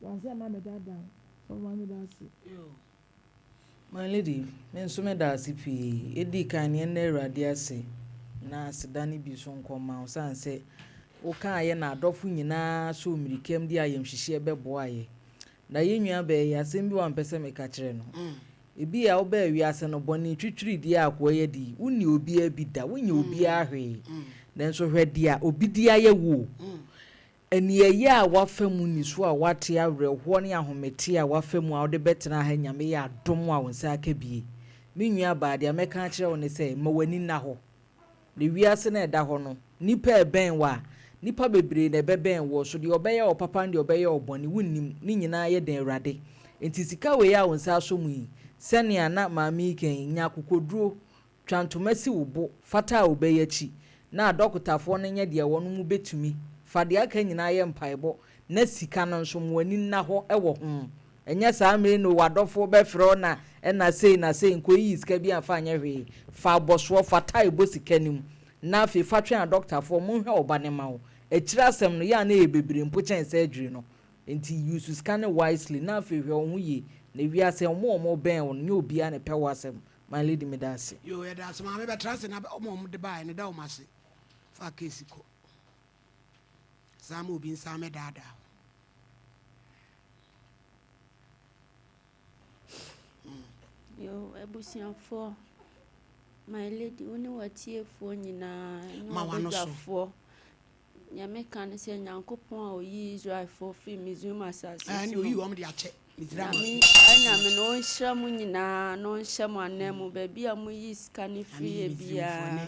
wan say ma me dada so ma me dasi yo my lady men so me dasi pi edi kan ne na awurade ase na sedane bi so nkoma o san say o kan aye na adofo nyina so mirikem di ayem hihye bebo aye na yenua ba ya asem bi wan pese me ka kire no ebi a oba awiase no boni twitwiri di akoye di woni obi abida wonya obi ahwe den so hwede a obi di aye wo eni eye a wafamu ni so a wate awerehwo ne ahomete a wafamu a wode betena ha nyame ya adom a wonsa aka bie menua ba de ameka kire wo ne say ma wani na ho le wiase na eda ho no nipa eben wa nipa bebre na beben wo so de obeye o papa de obeye oboni wonnim ni nyina ye den awurade enti sika we ya wonsa so mu yi senia na maami ken nya kokoduro twantomasi wobo fata obeye chi na dokotafo no nya de wono mu betumi fade aka nyina ye mpaebo na sika no nso mo ani na ho ewo ho enya saa me no wadofo be fro na na sei nko yi sika bi afa anya hwe fa boso fata ebo sika nim na fe fatwe a dokotafo mo hwe obane ma wo ekira asem no ya na ebebire mpo chen se adwiri no enti use scan wisely na fe hwe wo ye na wi asem mo ben wo nya obia na pe wasem my lady me dase yo ya dase ma me be trust na mo de bai ne da o mase fa kesi ko samu bin same dada yo ebusianfo my lady uni watiefo nyina nyo nyame kan se nyankopon a oyi Israel for fi Misraim asase ani oyi o de ache Misraim anyame no nhyamu nyina no nhyamu anemu ba bia mu yi skani fi bia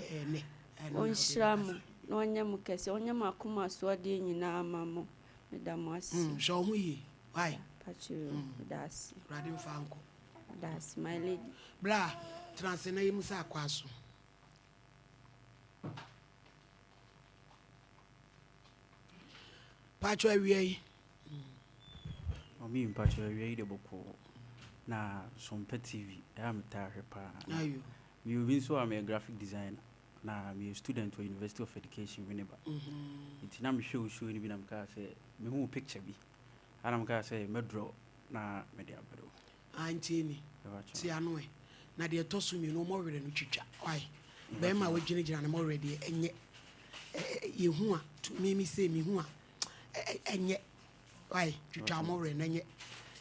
on nhyamu no nyam kese onyam akoma so de nyina amamo medamasi so hu yi why pachiru das radin fanko das my lady bla transena yimu sa kwaso pacho awie omi pacho awie de boko na Sompa TV am tarepa ayo mi obi so am a graphic designer na mi student to University of Education Winneba it na mi show ni bi na mka say me hu picture bi ana mka say me draw na me dia bro antini ti anu e na de tosu mi no mo were no twitwa why be ma wagina na mo ready enye ye hu a to me say me hu a enye why twitwa mo were na enye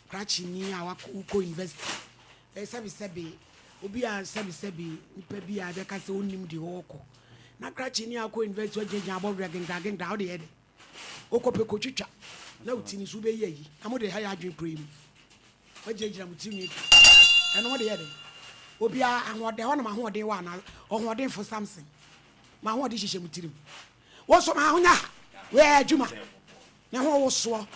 krachi ni a wa ko university sebi obi a sebi nipa bi a be ka se onim di woko na krachi ni a ko university wagina abo were genda o de ye de okope ko twitwa na utini so be yi na mo de ha ya adwen prim wagina mutimi eno mo de ye de obi a ahode ho na ma hode wa na ohode fo something ma hode hihye mutirim wo so ma honya we adwuma na ho wo so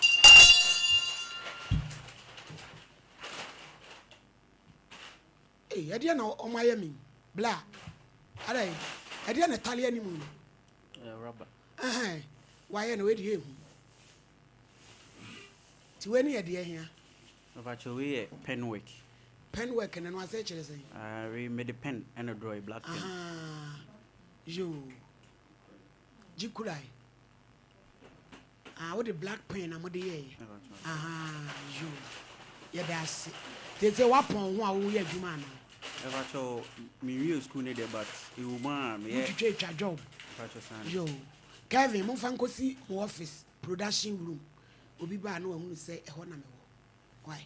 ede na o ma yami bla are ede na talia ni mu rubber wa ye na we de ehu ti we ni ede ehia pacho we pen work and no say chere say we made a pen and a draw a black pen yo jikulai what the black pen am de ye yo ya das they say wapon ho a wo ye adwuma na pacho me real school need but e wo ma me twa job pacho san yo Kevin mo fan kosi mo office production room obi ba na hu say e ho na me wo why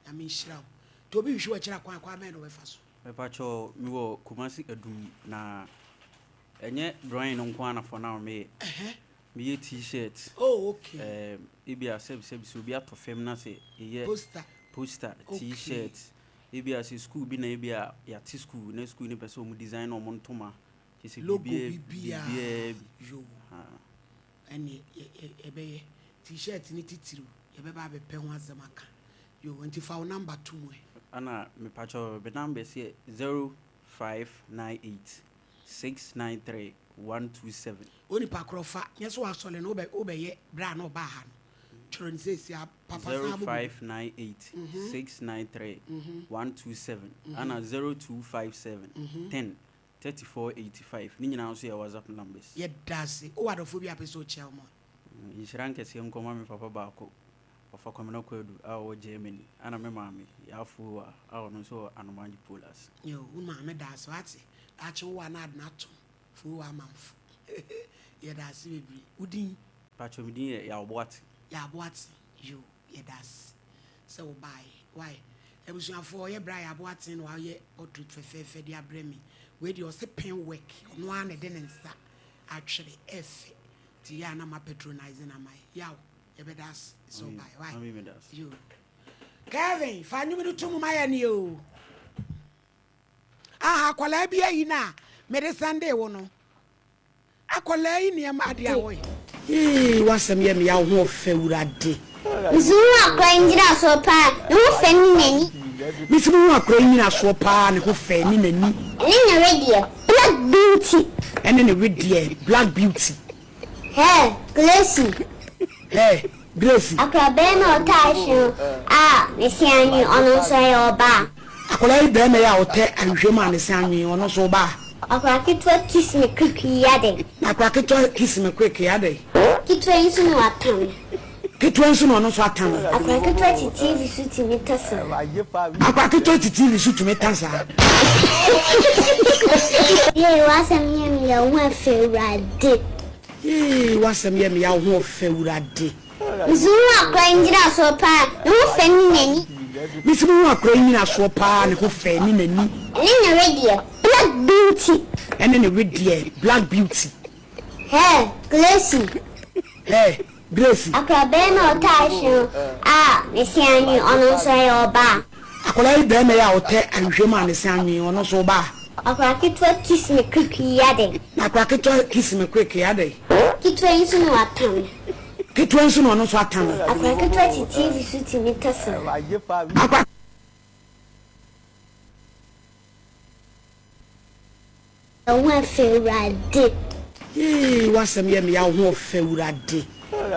I mean shiraw to be sure chira kwa me no we fa so me pacho mi wo Kumasi adum na enye drawing no kwa na for now me ye t-shirt okay ebia seb so bia to fem na se ye poster t-shirt ebia se school bi na ebia ya ti school na school ni person mu design no montoma se bibia yo ani ebe t-shirt ni titiru ye be ba be pe ho azamaka yo wanti fa number 2 mo ana me pacho be number say 0598 693 127 oni pakrofa yeso asole no be ye bra no ba ha chiro ni say papa sa 0598 693 127 ana 0257 10 3485 ni nyina so ya WhatsApp numbers ye dase o wadofo bi apeso chel mo insurance kesi nkoma me papa baako ofa komena kwadu awo Germany ana me maame yafu awo no so anomanji polas yo un maame da so ati achi wo na adnato fu wa mamfu ye da si bebre udin pacho mi din ya oboati yo ye da so buy why ebusuafo ye bra ya boati no ye odru fefefe dia bremi we di o se pen work no ana de nsa atwere efe ti ya na ma patronize na mai yawo ye be das so buy why you Kevin fanyu mi tumu maya ni o aha kwala bia yi na me de Sunday wo no akwala yi ni am ade awo wasam ye me ya ho fewurade Zuru akra injira so pa no fe ni nani misimu akra injira so pa ne ho fe ni nani eni na radio black beauty ene ne radio black beauty hey Gracie akra be na otashu mesiani ono so ye oba akwala yi be na ya ote anhwem anesanwi ono so ba akra kitwa kiss me quick yade akra kitwa kiss me quick yade kitwa insu no atam kitwa insu no ono so atam akra kitwa TV suit me tasa akra kitwa TV suit me tasa ye wasam ye mi ya ho fewurade wasam ye mi ya ho fewurade Zuru akra injira so pa no fe ni nani misimu akra injira so pa ne ho fe ni nani eni na radio black beauty ene ne radio black beauty hey Gracie akra be na otashu mesiani ono so ye oba akwala yi be na ya ote anhwem anesanwi ono so ba akra kitwa kiss me quick yade akra kitwa kiss me quick yade kitwa insu no atam kitwa insu no ono so atam akra kitwa TV suit me tasa akra ho fewurade wasam ye me ya ho fewurade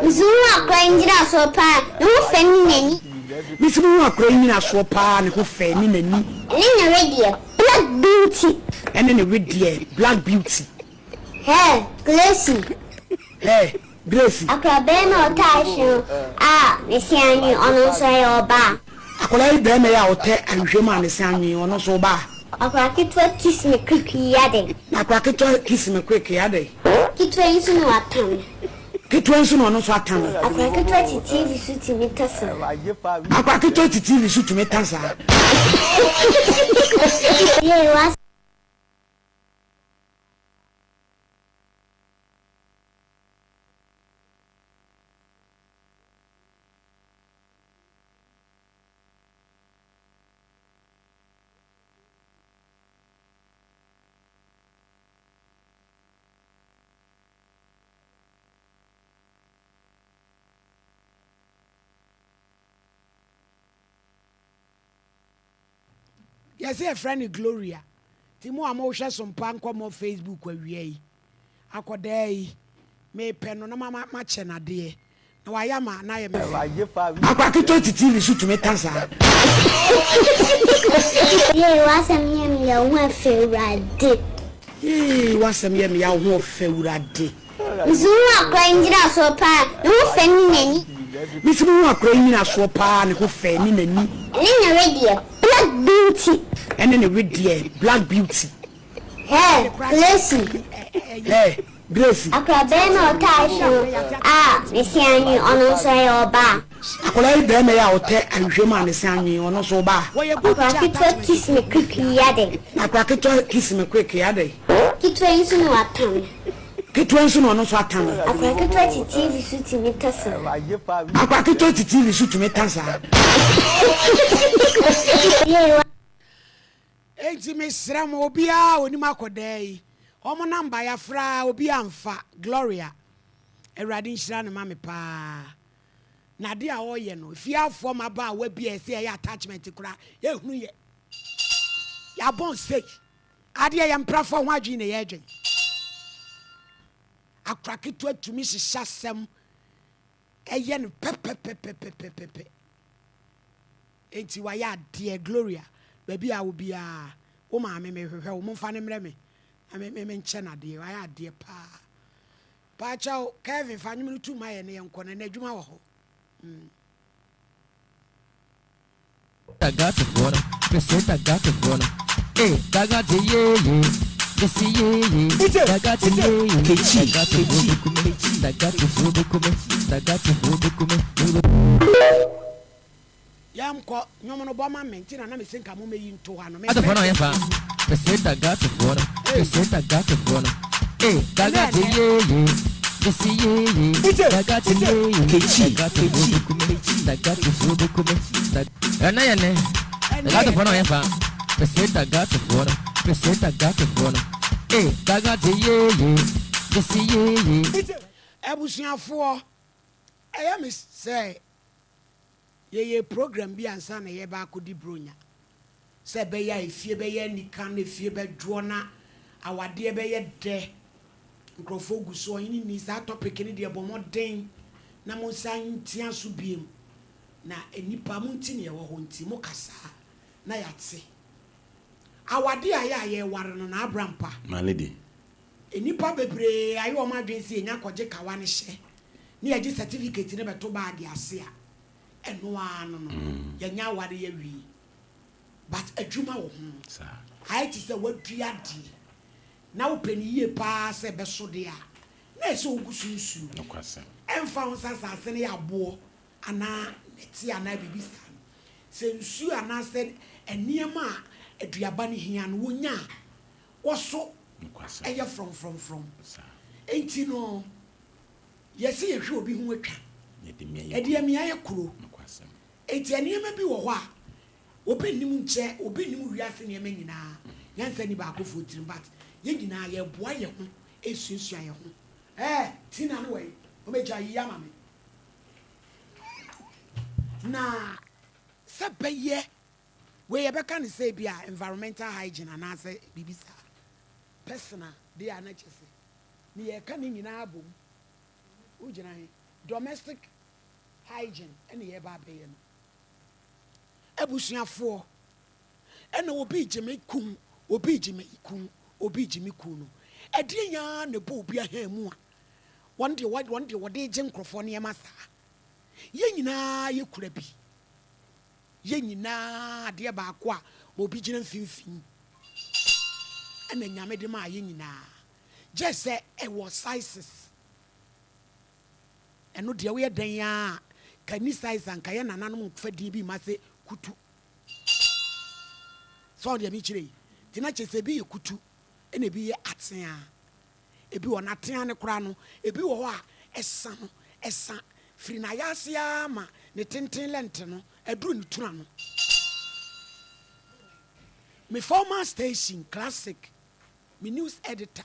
Zuru akra injira so pa no fe ni nani misimu akra injira so pa ne ho fe ni nani eni na radio black beauty ene ne radio black beauty hey Gracie akra be na otashu mesiani ono so ye oba akwala yi be na ya ote anhwem anesanwi ono so ba akra kitwa kiss me quick yade akra kitwa kiss me quick yade kitwa insu no atam kitwa insu no ono so atam akra kitwa TV suit me tasa akra kitwa TV suit me tasa ye was yes a friend Gloria timu amosha Sompa Nkomo Facebook awie yi akodai me peno na mama che na de na wayama na ye me akwa kitwa TV suit me tasa ye wasam ye mi ya ho fewurade wasam ye me ya ho fewurade Zuru akra injira so pa no fe ni nani misimu akra injira so pa ne ho fe ni nani eni na radio black beauty ene ne radio black beauty hey Gracie akra be na otashu mesiani ono so ye oba akwala yi be na ya ote anhwem anesanwi ono so ba akra kitwa kiss me quick yade akra kitwa kiss me quick yade kitwa insu no atam kitwa insu no ono so atam akra kitwa TV suit me tasa akra kitwa TV suit me tasa enti mesram obia onim akodai omo namba ya fra obia amfa Gloria erade nhira ne mame pa na de a oye no fiafo maba wa bia se ya attachment kura ye hunu ye ya bon say ade ya mprafo ho adwi ne ye adwen akraketo atumi hihya sem eye no pepepepepepepe enti wa ya de Gloria baby a wo bia wo ma me hwehwe wo mfa ne mre me me nche na de wa ya de pa Pacho Kevin fanyu tu my and yankon and Juma. I got it for them. I got it for them. Hey, I got it, yeah. This is yeah. I got it, yeah. I got it for the comment. I got it for the comment. Yam caught no bomber maintain and I'm saying I'm into one. I don't know if I got it for them. I got it for them. Hey, I got it, yeah. This is yeah. I got it, yeah. I got it for the comment. And I got the phone on your I got the phone. I got the phone. Hey, I got the yeah. This is yeah. I was here for I am say, ye program be and son a ye back with the brunya. Say, be ya if ye be any can if ye be drona, our dear be ye de. Grofogu so in this topic in the abomod ding. Namo sang tian subim. Na enipa muntini ya wahonti mokasa na yatse awade aya ye ware no na abrampa my lady enipa bebre ayi o madwensi enya koje kawa ne hye ne yaji certificate ne beto bag ase a eno ano no yenya ware ya wi but adwuma wo ho sir ayi ti se wadua di na wo pani ye pa se beso de a na se ogusunsu no kwasem emfa ho sasa se ne yabo ana ti ana bibisa se nsu ana se eniema aduaba ne hia no wonya woso eye from enti no yesi ye hwe obi hu atwa edi amia ye kuro enti eniema bi wo ho a obi nim nche obi nim wiase ne nyina yansa ni ba akofo tirim but ye nyina ye boa ye ho esusu ye ho tina no we o meja yi ama me na sebeye we yebeka ne say bia environmental hygiene and say bibisa personal they are not just ni ye ka ni nyina abom ugina he domestic hygiene ene ye ba be ye no abusuafo ene obi jime kum obi jime no edinya ne bo obi ahamu a one day what they je nkrofo ne yemasa ye nyina ye kura bi ye nyina de ba ko a obi gina mfimfin ena nyame de ma ye nyina just say e was sizes eno de we dan ya kani size an kaye nananom fadi bi ma se kutu so de mi kire tina chese bi ye kutu ena bi ye atea ebi wona atea ne kura no ebi wo ho a esa firi na yasia ma ne tenten lente no eduru ne tuna no me former station classic me news editor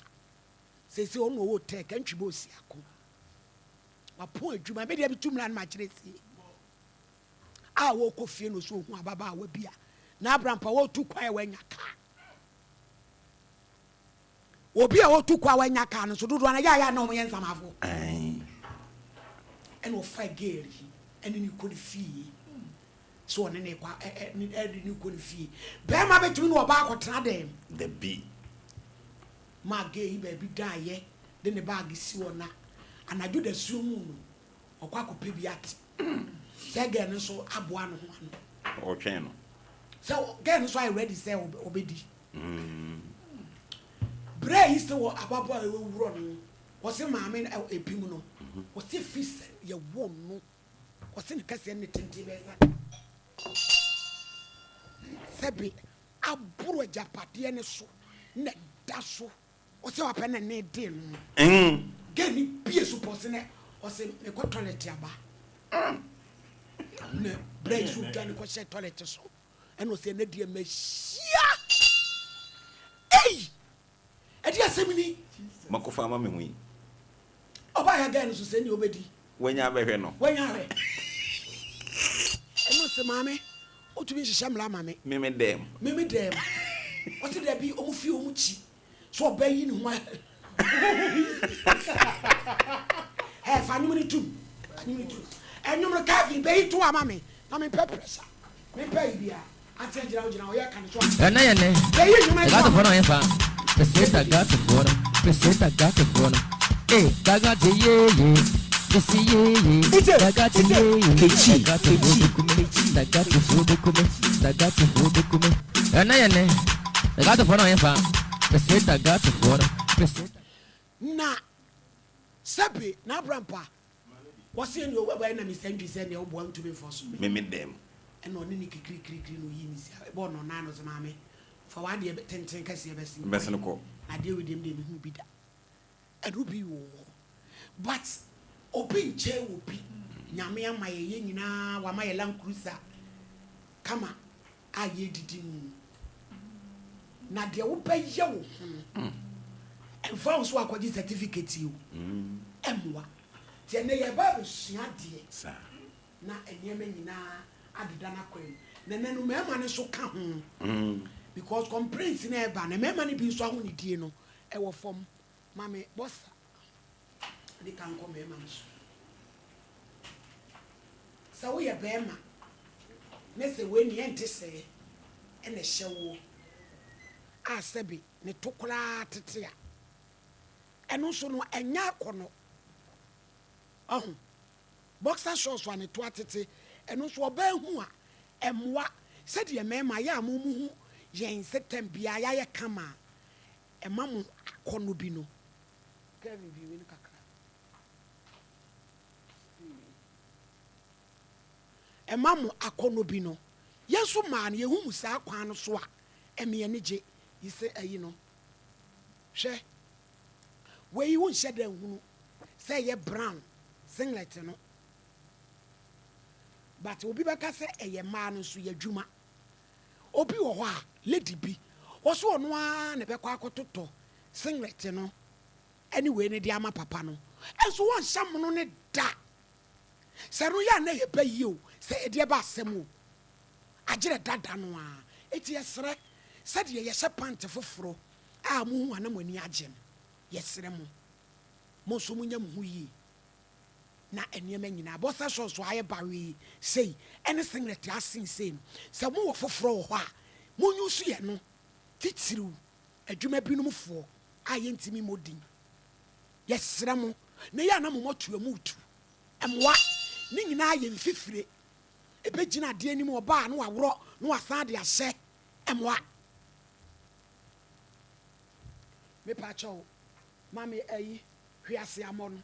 say ono wo take antwibo siako wapo adwuma me dia bitumla na ma kire si a wo kofie no so hu ababa wa bia na abrampa wo tu kwa wa nyaka obi a wo tu kwa wa nyaka no so dodo na ya na o yen samafo eno fa geri eni ni ko fie so ne kwa ni ko fie be ma betumi no oba akotena dem the b ma ge be bi daye de ne bag si wona anaju da suomu no okwa kope bi ate se ge no so aboa no ho ano o twen no so ge no so I ready say obedi bra is to ababo a wuro no wo se maame epim no wo se fis ye wo no wo se ne kase ne tenti be sa sebi aburo japade ne so ne da so wo se wape ne de no ge ni bie so pose ne wo se me ko toilet aba ne bra is u gan ko se toilet so eno se ne de machia edi asemini makofa ma me hui oba ya gan so se ni obedi wanya behwe no wanya hwe eno se mame o tu bi hihye mla mame meme dem o ti de bi o mu fi o mu chi so obayi ni ho fanyu ni tu enyu no ka fi be tu amame na me pepesa me pay bia ati ajira o jina o ya kan so ena ye ne be yi nyuma got the phone on fa peseta got the phone Hey, daga te ye ye. This ye. Daga te ye ye. Daga te food kume. Daga te food kume. Yane. Daga te fono yenfa. Pese daga te fono. Pese. Na sabi na brampa. What's in your way na mi send send your boy to be for so. Me dem. And on any kri no yi mi sia. Born on nine of mama. For one day 10 kase be sin. Best no ko. I deal with them dey who be that. And who be wo. But open chair will be nyame ama ye nyina wa ma ye Land Cruiser kama a ye didi mu na de wo pa ye wo and found so akwaji certificate you emwa te ne ye ba sua de Sa. na enye nyina adeda na kwen na nanu mema ne so ka ho because complaints na e ba na mema ne bi so aho ne die no e wo fom mame bossa they can come here, man. So we are Bema. Nesse when you enter say, and a show. I sabi, ne tokola titia. And also no a nyakono. Oh, boxer shorts one a twatity, and also a bear who and what said your man, my ya mumu, yen setem biaya kama, a mamu konubino. Kevin viewing kaka. Emamu akono bi no yesu man ye hu musa kwan no so a eme ne je yise ayi no hwe we yi won hyeda hunu say ye brown singlet no but obi beka say eye man no so ye dwuma obi wo ho a lady bi wo so ono a ne bekwa akototo singlet no anyway ne dia ama papa no enso won hyam no ne da seru ya na ye bayi o se edie ba asem o agire dada no a eti yesre se de ye hye pant foforo a mu hu ana mani agem yesre mo so munya mu hu yi na enema nyina bosa so aye bawe sei anything that asin sei se mo wo foforo ho a munyu su ye no titiru adwuma binum fo a ye ntimi modin yesre mo na ya na mo motu amutu emwa ni nyina ye mfifire ebegina de anim oba na wawro na wasan de ahye emwa me pa cho mami ayi hwiase amo no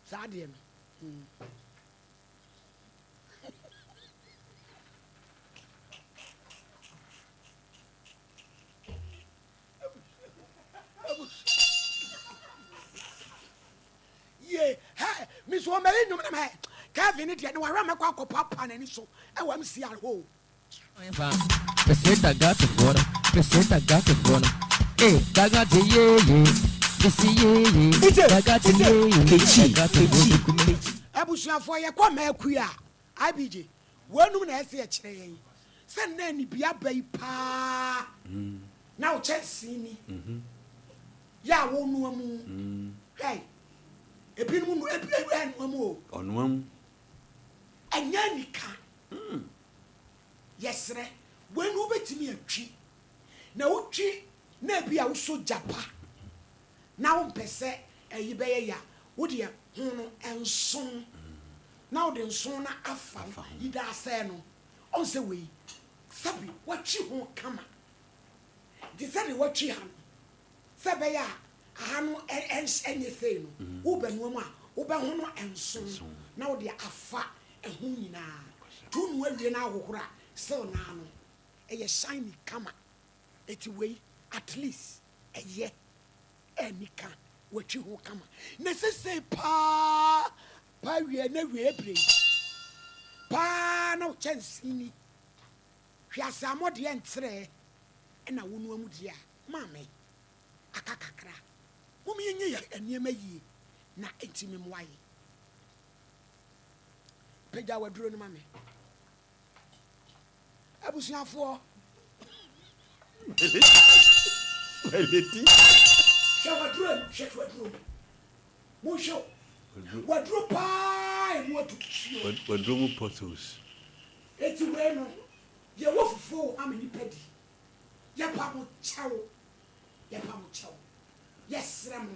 sa de no ye ha mi so me num na me Kevin it ya no wa me kwa papa na ni so e wa msi al ho Peseta gato fora eh daga te ye isi ye daga te ye kechi abusuafo ye kwa ma akua IBJ wonum na ese e kire yen se na ni bia bai pa na o chesi ni ya wonu amu hey ebinum no enu amu o Onwam. anya nika yesre wenu betimi atwi na wotwi na bia wo so japa na wo mpese eyi beye ya wo de hono enson na wo de nson na afa ida ase no on se we sabi watwi ho kama di se de watwi ha sabe ya aha no enye sei no wo banu mu a wo be hono enson na wo de afa ehu nyina tunu awie na ahohora so na no eye shiny kama eti we at least eye enika watwi ho kama na sese pa wie na wie ebre pa na chance ni hwiase amode entre na wonu amu dia mame akakakra mumi yenye ya eniema yi na entimi mwaye peja waduro no mame abusuafo Eleti. Waduro mo show waduro pa mo tutu Waduro mu portals. eti we no ye wofufo amani pedi ye pa mo chawo yesrem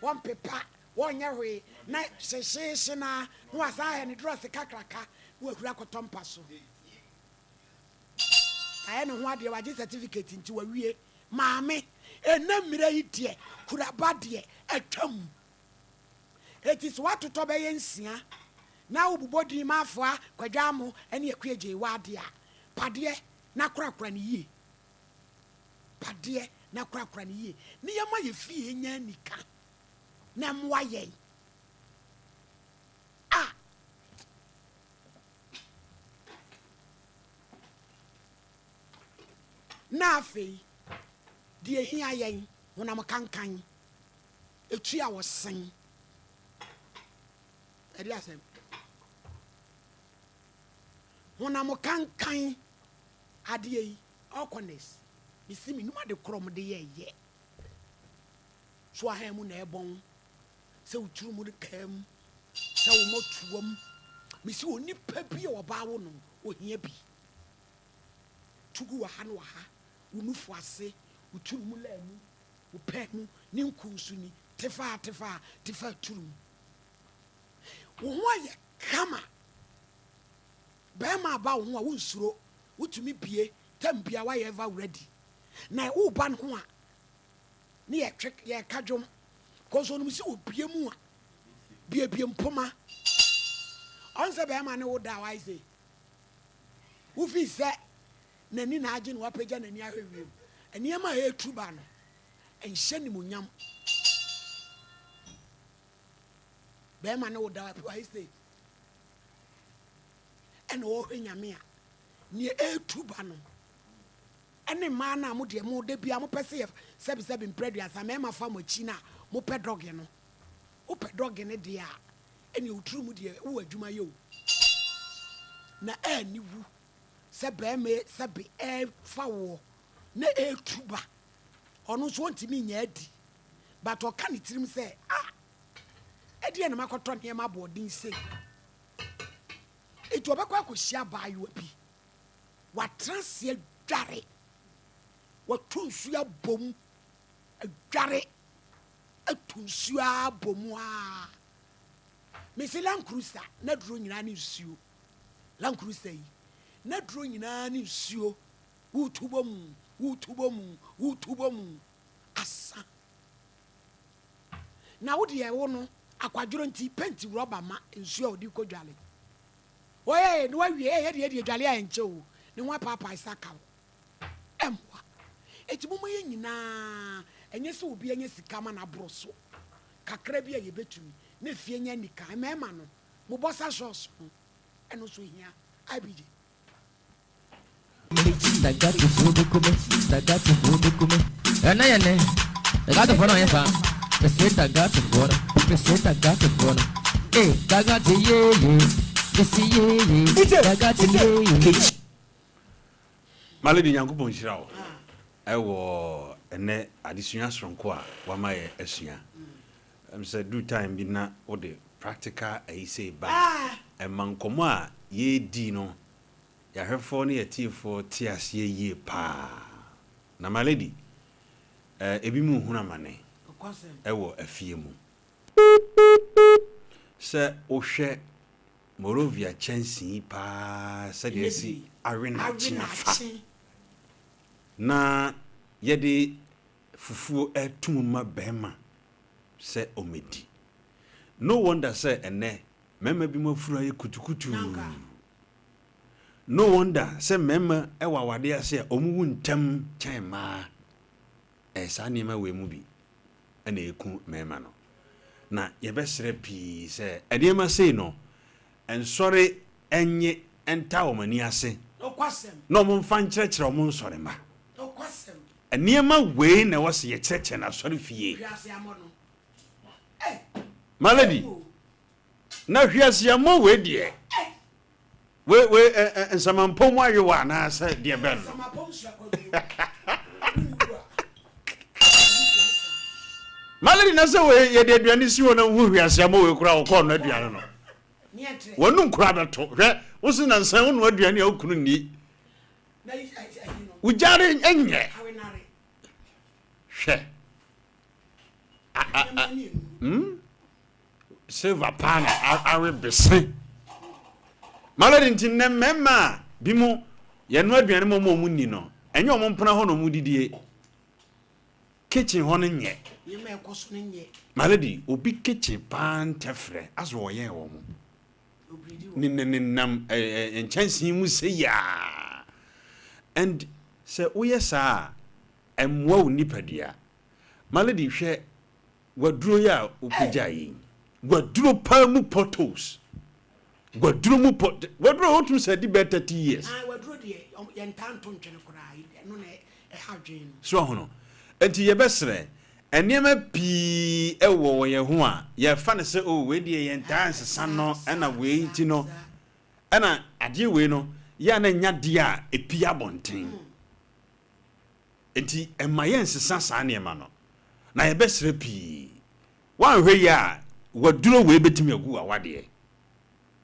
one paper, one way, night, she na, was I and dress a kakraka, who crack a tompasso. I know what you are just certificate into a week, mammy, and then me dear, could have bad dear, a chum. It is what to Tobayensia. Now, body mafua, quadramo, and your crazy wadia. Padie, na crackran ye. Padie, na crackran ye. Near my fee in Yanika. Nam waye. Ah. Na fee, dear here yen, when I'm a cancan. A tree I was sing. When I'm a cancan, adie, awkwardness. You see me, no matter the chrome de ye. So I am on airborne. So true, would come. So much room. Miss you only peppy or bow or here be. To go a hanwaha, who move for say, who two mulemu, who pet mu, nim kusuni, tefa, trum. Why, come Bema about who won't slow, what to me be, tempia, why ever ready. Now, oh, ban hoa near trick ya cajum, cause on Miss Piemua, be a Poma. Answer Bema, no doubt, I say. Who is that? Nanny Najin Wapajan and Yahoo, and near my hair truban, and Shenimunyam. Bema no doubt, I say. And Oheneni near a tubano. Any man, I would more de be a more perceive, 7 previous, I am a farm with China, more pedrogeno. O pedrogene dear, and you true dear, who are Jumayo. Na any woo, Sabame, Sabi, foul, ne a tuba. Almost want to mean yet. But or can it him say, ah, Eddie and Macotron here, my boarding say. It will be quite share by you. What transit jarry? What two sua boom? A jarry? A two sua bomoa. Miss Lancruiser, not drawing any sue. Lancruiser, not drawing any sue. Who to bom, who to bom, who to bom. Asa. Now, dear, one, a quadranty penty rubber ma in sure do go jolly. Why, no, we had the Jalia and Joe, no one papa is a cow. Emwa. It's Mummy, and yes, will be any common abroso. Cacrebia, you bet me, Nefian Nika, Mamano, Mubasa sauce, and also here, I be. That got to food to come. And I got the phone on your farm. The set I got the water, the set I got the water. Eh, that got the yeah. Malady Yankupon Shrow. I wore a net additional strong qua, one my essia. Said, do time be not what the practical I say back. And Mankoma, ye dino. Ya have for near tea for tears ye pa. Na my lady, Ebimu Hunamane. I wore a few. Sir O'Shea. Morovia Chancy pa said yes, arena na yede fufu etuma bema se omedi. No wonder say ene mema bi mafura ye kutukutu. No wonder say mema e wawade ase omuwu ntam chan ma sa nima we mu bi ene eku mema no. Na yebesere pi say edema say no. And sorry, enye enta omani ase. No kwasem. No mo mfa nkyerɛkyerɛ o mo nsɔre ma. No kwasem. Eniema wei na wase ye kyerɛkyerɛ na sɔre fie. Hwiase amo no. Malady. Na hwiase amo we die. We nsamampom ayewa na asa die ben. Nsamampom swakwa. Malady na se we ye de aduane si wo na hu hwiase amo we kura wo kɔ no aduane no. Wonu nkura beto hwe wo se na nsan wonu aduane a okunu ni ujare enye hwe silver pan awe bese malade nti ne mema bi mu ye no aduane mo mu ni no enye omo mpona ho no mu didie kitchen ho no nye ye me ekoso no nye malade obi kitchen pan tefre aso wo ye wo mu ni nam enchansi mu se ya and se uye sa emwa unipadua malade hwe waduro ya upija yi waduro pa mu potos waduro mu pot waduro otum se di better 30 years waduro de yentanto ntwene kura no na hadwen so hono enti ye besre enema pi ewo ye ho a ye fa ne se o we die yentanse sano na we nti no na ade we no ya na nya de a epi abonten enti emayense sasa na ema no na ye besre pi wan hwe ya waduro we betimi agu awade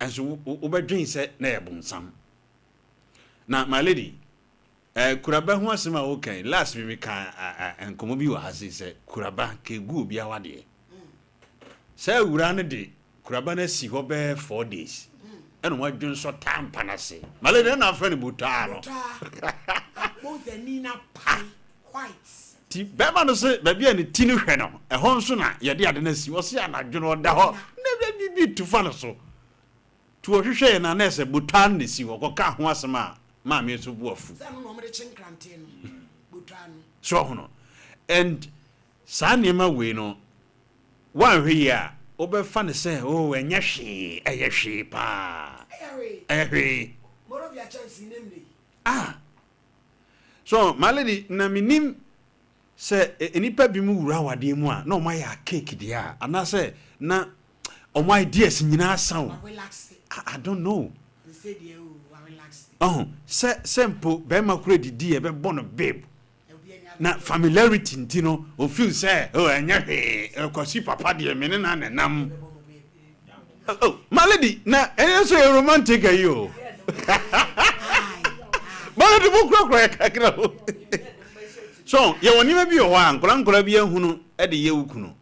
enso obedwen se na ye bonsam na my lady kuraba ho asema okay last we can Nkomo bi wa hase se kuraba ke gu obi awade se wura ne de kuraba na si ho be 4 days eno wadwen so tampa na se my lady na afa ne buta no mo the nina pie white ti bema no se ba bia ne ti no hwe no ho nso na ye de ade na si wo se anadwo no da ho ne bi tu fa no so tu ohwehwe na na se buta ne si wo ka ho asema ma me so bu afu so hono and sanema we no wan hwe ya obefa ne se o enya hwe eye hwe pa ehwe moro bia chance nemle so my lady na minim se enipa bi mu wura wade mu a na o ma ya cake dia ana se na o my ideas nyina asan I don't know sempo be ma kura didi e be bono babe na familiarity ntino o feel say enya hwe kwasi papa de me na nam my lady na enya so romantic ayo ma de bu kura kakra so ye woni ma bi o wa nkora bi ehunu e de ye wukunu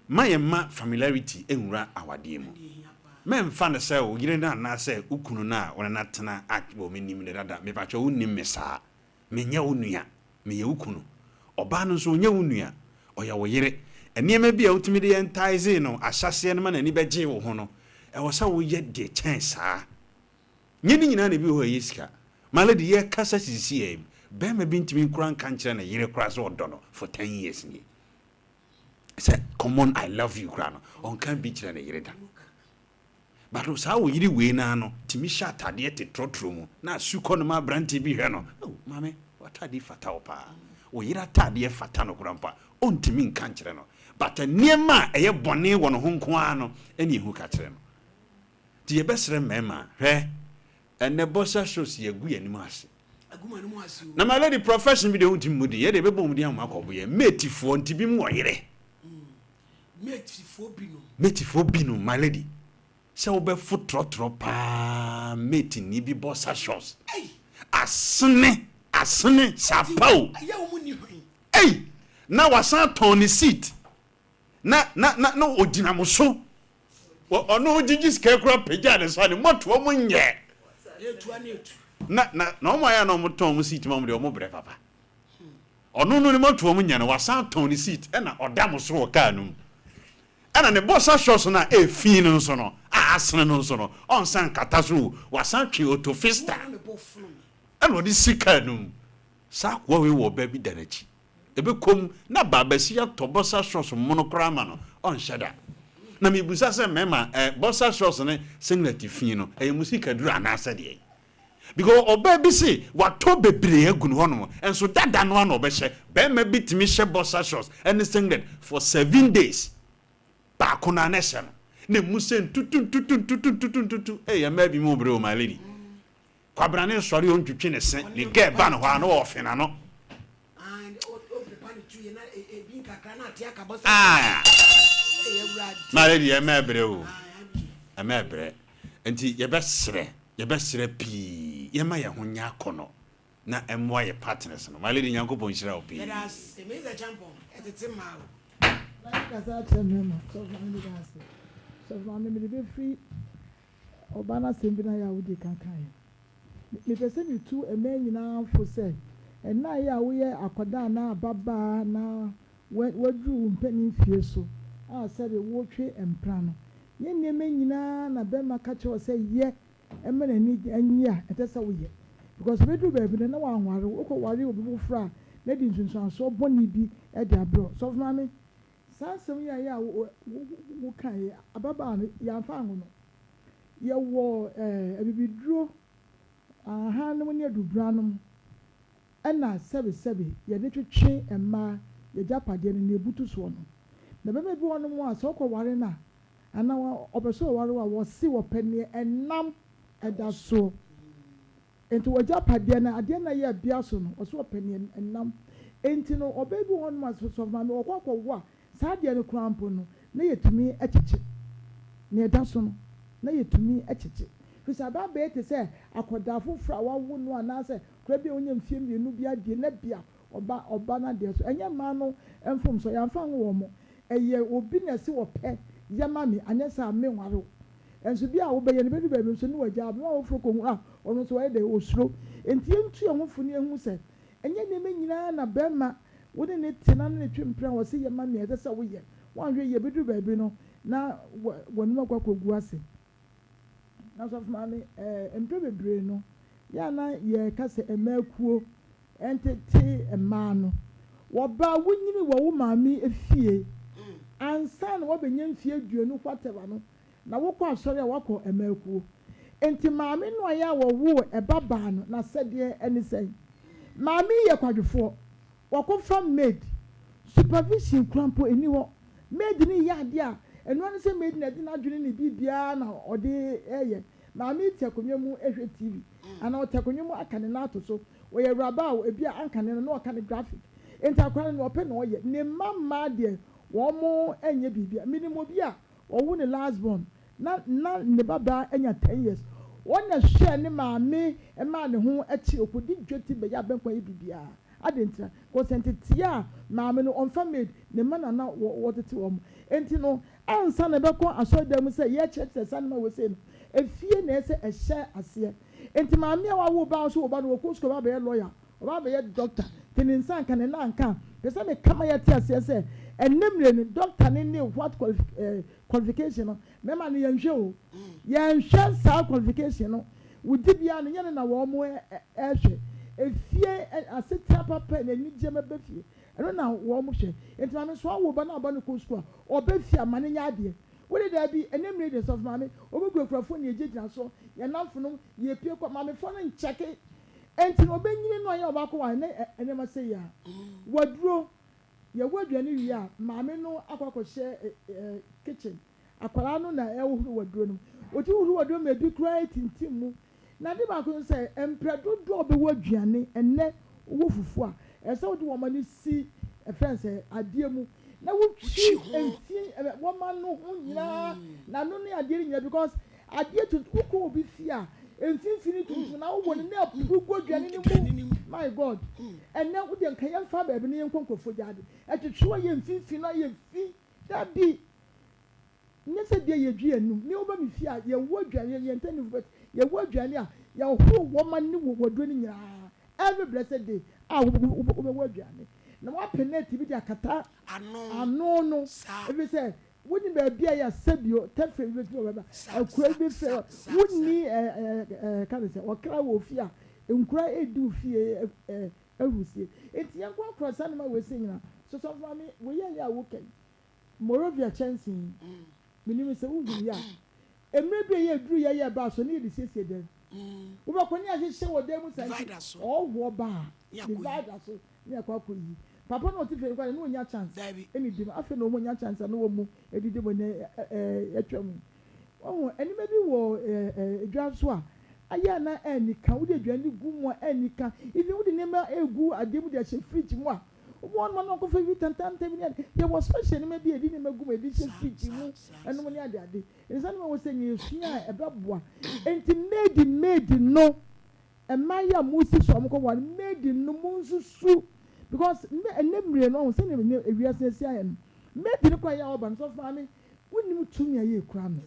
ma ye ma familiarity enwura awade mu men fan say o yire na na say ukunu na wona na tena akbo menim ne dada me pa cho unnim me saa menya onua me ye ukunu oba no so onya onua oya wo yire eniema bia utimi de entize no ahyase no ma na ni beje wo ho no e wo sa wo ye de chance nyini nyina na bi ho yesika maladi ye kasa sisi e be ma bi ntimi nkura nka nkire na yire kura so odo no for 10 years ni say come on I love you kura no on kan bi kire na yire da but sa wo yiri we na no timi sha tade te trotro mu na suko no ma branti bi hwe no oh mame watade fata opa wo yira tade fata no kurampa on timi nka nkire no but niema eye bone wo no honko ano eni hu ka kire no ti ye besre mema hwe ene bossa shows ye gu yanim ase aguma no mu ase na my lady profession bi de hu timudi ye de bebo mu de am akobo ye metifo ntibi mu oyire metifo binu my lady se wo be fotrotro pa meti ni bi bossa shows asene sapao na wasan ton ni seat na odina muso ono ojiji skekura peja de so ni moto mo nye na o mo ya no mo ton mo seat mo de o mo bre papa ono no ni moto mo nye no wasan ton ni seat e na oda mo so ka anum ana ne bossa shows na efin no so no asene no so no on san kataso wasan twe autofista ana odi sika num sa kwa we wo ba bi danachi ebe kom na babasi ya to bossa shows monokra ma no on shada na me busa se mema bossa shows ne singlet fin no e musika duru anasa de because oba bi se wato bebre agunu hono enso dada no na obehye be ma bitimi hye bossa shows and singlet for 7 days ba kuna na hye no ne musen tutu ya ma bi mo bre o my lady kwabrane sori on twetwe ne se ne ge ba no ha no ofena no my lady ya ma bre o ama bre enti ye besre pi ye ma ye ho nya kono na emwa ye partners no my lady nyankopon hira o pi yes e me the champion etete ma like as I tell me, so I'm so I'm in the free Obana Simbina Yahudi Kankai. If I send you to a man now for say, and now ya we are Akwadana, Baba, now what drew penny fierce. I said a water and prano. Yen ye menina na Bema catch or say, ye, and men need and ya, and that's how we get. Because we do baby, no one worry will be fra, letting to so bonny be at their bro. So, mammy, some ya who can a baba, ya found. Ya wo ebibi duro aha no ne adubranum na sebe ye de twetwe emma ye japade ne nebutu so no na bebe bi wono mo aso ko ware na ana obeso ware wa wo si wo panie enam eda so enti wo japade na ade na ye bia so no oso panie enam enti no obebi wono mo aso so ma me okwa wo a sa de ne krampo no na yetumi echiche na eda so no na yetumi echiche fisa ba be te se akoda fofra wawo no anase kra bi onye mfie mienu bi ade na bia oba na de so enye ma no emfom so ya fa wo mo eye obi na se wo pe ye ma me anyesa me nwaro enso bi a wo be ye ne bedu ba bi so ne waja ba wo fro ko hu a ono so e de osuro enti entu ye ho funi ehu se enye ne me nyina na bema wo de ne tina ne twempra wo se ye ma me ede se wo ye wanhwe ye bedu ba bi no na wonu akwakogu ase na so fama mpre bebre no ya na ye kase emakuo entete ema no wo ba wunyini wo maami efie ansa na wo benya mfie aduonu kwateba no na wo kwa asori a wako emakuo enti maami no ya wo wo ebaba no na sede eni sei maami ye kwadwefo wako from maid supervision krampo eni wo maid ni ya ade a eno ne se maid na de na dwene ne bibia na ode eye maami tekonwa mu ehwe tv ana otekonwa mu akane na atoso wo ye raba o ebia ankane no okane graphic enta kwara no ope no ye ne mamma de wo mo enye bibia minimo bia wo ne last born na ne baba enya 10 years wona hwe ne maami e ma ne ho echi okodi dweti be ya benkwa ye bibia adentra ko sentetia maami no onfa maid ne mana na wo tete wo mo enti no ansa na beko asodam se ye chete sanma we se no efie na ese ehye ase enti maami a wo ba so wo ba no ko sko ba be lawyer wo ba be doctor tinin san kan na anka pese me kama ya ti ase se enemre ni doctor ni what qualification no me ma no yenhwe o yenhwe sa qualification no wudi bia no nyene na wo mo ehwe efie asetia papa na ni jema be fie eno na wo mo hwe enti maami so wo ba na ba no ko sko obefie amane nya ade wole da bi enemre de sof maami obegurafo ni ejejina so ye namfo no ye pie kwa maami fo no ncheke enti no benyini no ya obako wa ne enema se ya waduro ye waduane wi a maami no akwakọ hye kitchen akwara no na ewuru waduro no oti wuru waduro me bi kra tintim mu na de ba ko se empredo do be waduane enne wo fufu a ese wo de wo mani si friends adie mu na wo chi enfie wo ma no nyina na no ne adie nyina because adie to ko obi fi a enfifini tuntu na wo ne na pugo duane ni mu my god and now wo de nkan ya fa ba bi ne nkonkofo jade etwetwe ye enfifini na ye fi da bi nese de ye due anum ni wo ba mi fi a ye wo duane ye ntani but ye wo duane a ya ho wo ma ni wo do ni nyina every blessed day a wo wo duane na wa penalty bi de akata ano no ebi say woni ba bia ya sabio tefe bi fi ba akura bi fe woni kan say okra wo fi a nkura edu fi ahusie enti yankwa cross an ma we senyina so for me we ya wo kan morovia chancing minimi se wo ya emre bi ye duru ya ba so ne di siesie den wo ba ko ni a hye wo dem santi o wo ba divide so ne akwa ko yi papa no ti fe kwa no nya chance eni dim afi no mo nya chance no wo mu edide mo ne etwam oh eni me bi wo edwa so a aya na enika wo de aduane gu mu enika ibi wo de nema egu adem de hye fridge mu a wo no no ko fe vi tantanta bi ne ye was special ne me bi edi ne magu me di hye fridge mu eno mo ne ade ensane ma wo se nye sua ebeboa enti made no emaya musi so mo ko wa made no mu susu because enemre no se ne ewiase sia ye maybe no kwa ya oban so fa me woni tumi aye kura no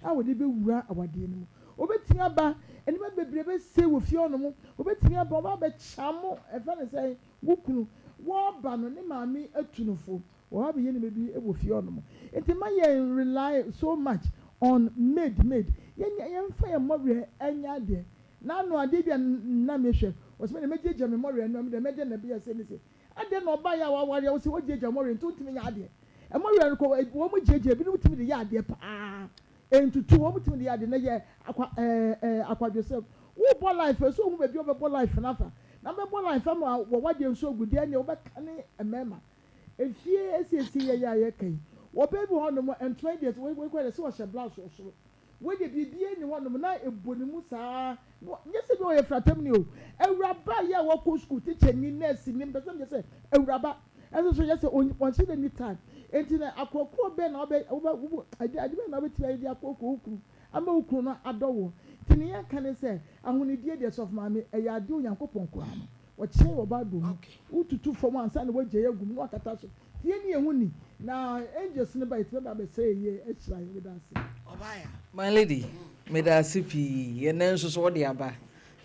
a wo de be wura awade ni mu obetimi aba eni ma bebrebe se wo fie ono mu obetimi aba oba be chamo e fa ne say wukunu wo ba no ne maami atunufo wo ba ye ne bi e wo fie ono mu enti ma ye rely so much on made yen fa ye more enya de na no ade bia na me hwe o se me mejeje me more no me de meje na bia se ni se ade no ba ya wa ware o se wo jeje more ntu ntimi nya ade e more no ko wo mu jeje bi no ntimi de ya ade pa entutu wo mutimi de ya de na ye akwa Joseph wo bo life so hu be bi bo life na fa na be bo life ma wo wade nso ogudi ene wo be kane emema efie esiesi ye ya ye kai wo be bi ho no mo entwe de we kwere se wo hye blouse so we de bibie ni ho no mo na ebonimu saa nyese bi wo ye fratem ni o ewraba ye wo ko school teacher ni nurse ni be se nyese ewraba eso so nyese on see the time enti na akoko be na obe ade na obe tia ide akoko ukuru ama ukuru na adowo tini ya kan se ahunidie de sof maame eya ade onyankopon kura no wo kire wo ba do ututu fom ansa na waje yagum no akata so tie ni ehuni na angels ne ba itbe ba be say ye ekira ye dance obaya my lady me da sipi ye nenso so de aba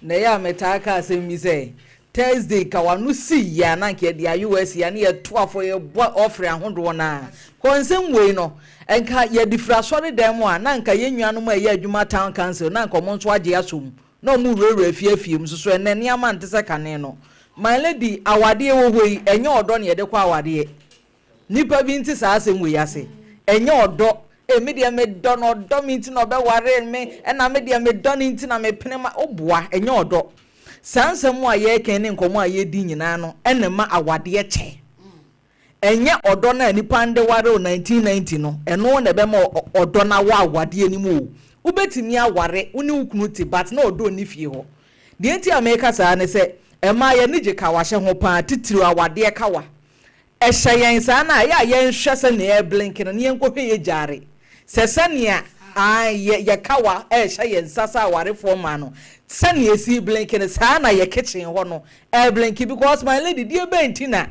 na ya metaka asem mi say Thursday ka wanu si ya na nke dia US ya na ye to afo ye bo offer ahodo na konsem we no enka ye difrasore dem a na nka ye nnuanom a ye adwuma town council na nka mo nso age asom na mu rere afie msusu ene niama ntese kane no my lady awade wo hoi enye odo na ye de kwa awade nipa bi nti sa asem we yase enye odo media me don odo mi nti no be ware me na media me don nti na me penema oboa enye odo sansam a ye ken ne nkomo a ye di nyina no enema awade che enye odo na nipa nde ware 1990 no eno na be ma odo na wa awade ani mu ubetimi aware uni ukunu ti but na odo ni fie ho de enti America sa ne se ema ye nije ka wa hye ho pa titiri awade ka wa ehye yen sa na ya ye nhwe se na e blink no ne enkohwe ye jare sesania ye kawa ehye yen sasa aware fo ma no sani esi blink ne sa na ye kitchen ho no e blink because my lady die bentina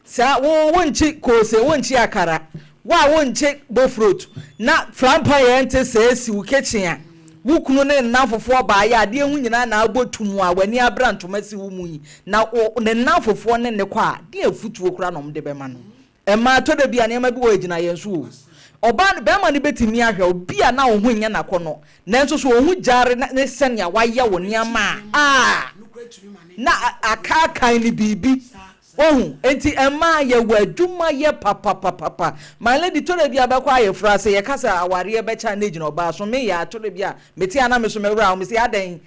sa wo nchi kose wo nchi akara wa wo nchi bofrot na flampa ye ente se esi wo kitchen a wo kunu ne nanfofo ba ya de hu nyina na abotumu a wani abrantoma si wo mu yi na ne nanfofo ne ne kwa de afutuo kura no mde be ma no e ma to da bia ne ma bi wo agina yenso oba be ma ne betimi ahwe obi a na wo hu nya na kono nanso so wo hu jare ne senia waye wo niama na akaka ni bibi ohun enti ema ye waduma ye papa my lady to da bia be kwa ye frase ye kasa aware be cha na gina oba so me ya to da bia meti ana me so me wura me se adan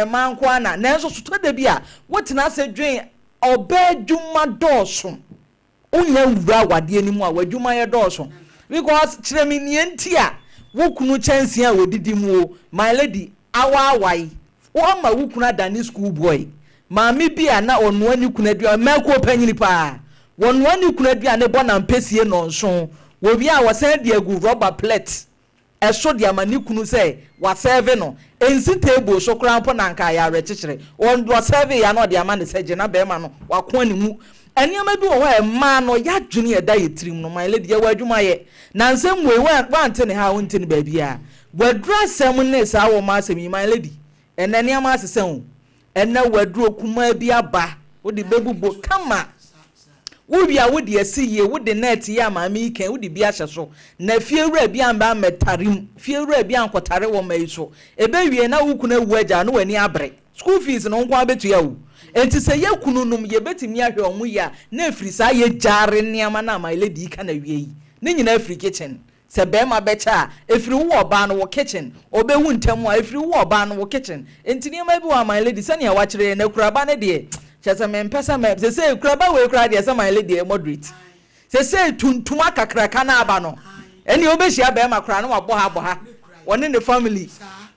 man kwa na nanso so to da bia wotina se dwen oba duma doso unya wura wade ani mu a waduma ye doso because chiremi nienti a wokunu chanse a wodidi mu my lady awawai wo ma wokunu adani school boy maami bia na onu ani kunadua mako panyini pa wonu ani kunadua ne bona mpesie nonso wo bia wasan de agu rubber plate eso de amani kunu say wa serve no ensi table so krampo na nka ya rechichere won do serve ya no de amani seje na be ma no wako ani mu eniama bi wo ho e ma no ya dwene e da yetrim no my lady ya wadwuma ye na nsem we wante ne ha wonte ne ba bia wadra sem ne sa wo ma asem my lady enaniama asesen ena wadro kuma bi aba wodi bebubo kama wobia wodi asiye wodi net ya maami kan wodi bi ahye so na fiewura bi amba metarim fiewura bi ankotare wo mai so ebewie na wukuna wuaja no wani abre school fees no nko abetu ya wu enti se yakunu num ye betimi ahwe omu ya na afiri sa ye jare niama na my lady ka na wie yi ne nyina afiri kitchen se be ma becha efiri wo oba no wo kitchen obewu ntam a efiri wo oba no wo kitchen enti niama bi wa my lady sane ya wachire na kuraba ne de chese me mpesa me se kuraba we kura de se my lady e moderate se tuntuma kakraka na aba no eni obehia be ma kura no wabo ha woni ne family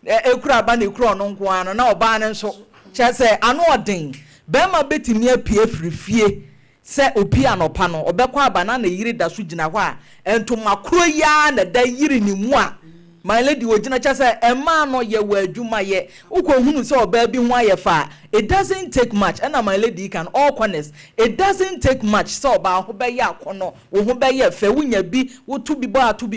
e kuraba ne kura no nko ano na oba ne nso chese ano odin be ma betimi apie frifie se opi anopa no obekwa aba na yiri da so gina ho a entuma kro ya na da yiri ni mu a my lady wojina cha say e man no ye wa adwuma ye ukohunu say oba bi ho aye fa it doesn't take much and my lady can all corners it doesn't take much so oba ho be ya akono wo ho be ye fa wunya bi wo to bi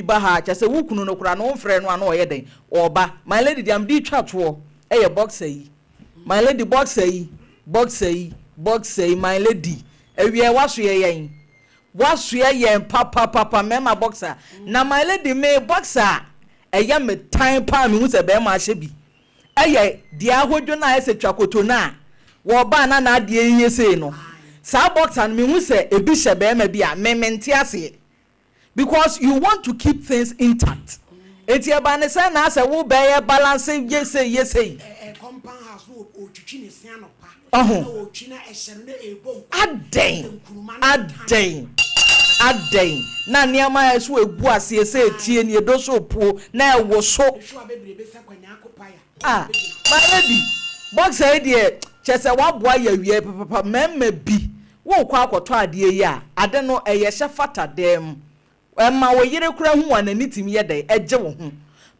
ba ha cha say wo kunu no kura no mfre no ana oye den oba my lady dem di twatwo e ye boxer yi my lady boxer yi my lady ewie waso ye yen wasoe yen papa mema boxer na my lady me boxer eya me time pa me hu se be ma hye bi eye dia hodwo na ese twakoto na wo ba na de enye sei no sa boxer me hu se ebi hye be ma bi a mente ase because you want to keep things intact eti eba ne say na ase wo be ye balance yesei compound house wo otwitwi ne sia no pa Aden na niama eso egu ase ese etie ni edo so po na ewo so my lady box e de chese waboa ya wie papa mema bi wo kwa akoto ade yi a ade no eye hye fata dem ma wo yire kura hu wana nitim ye de eje wo hu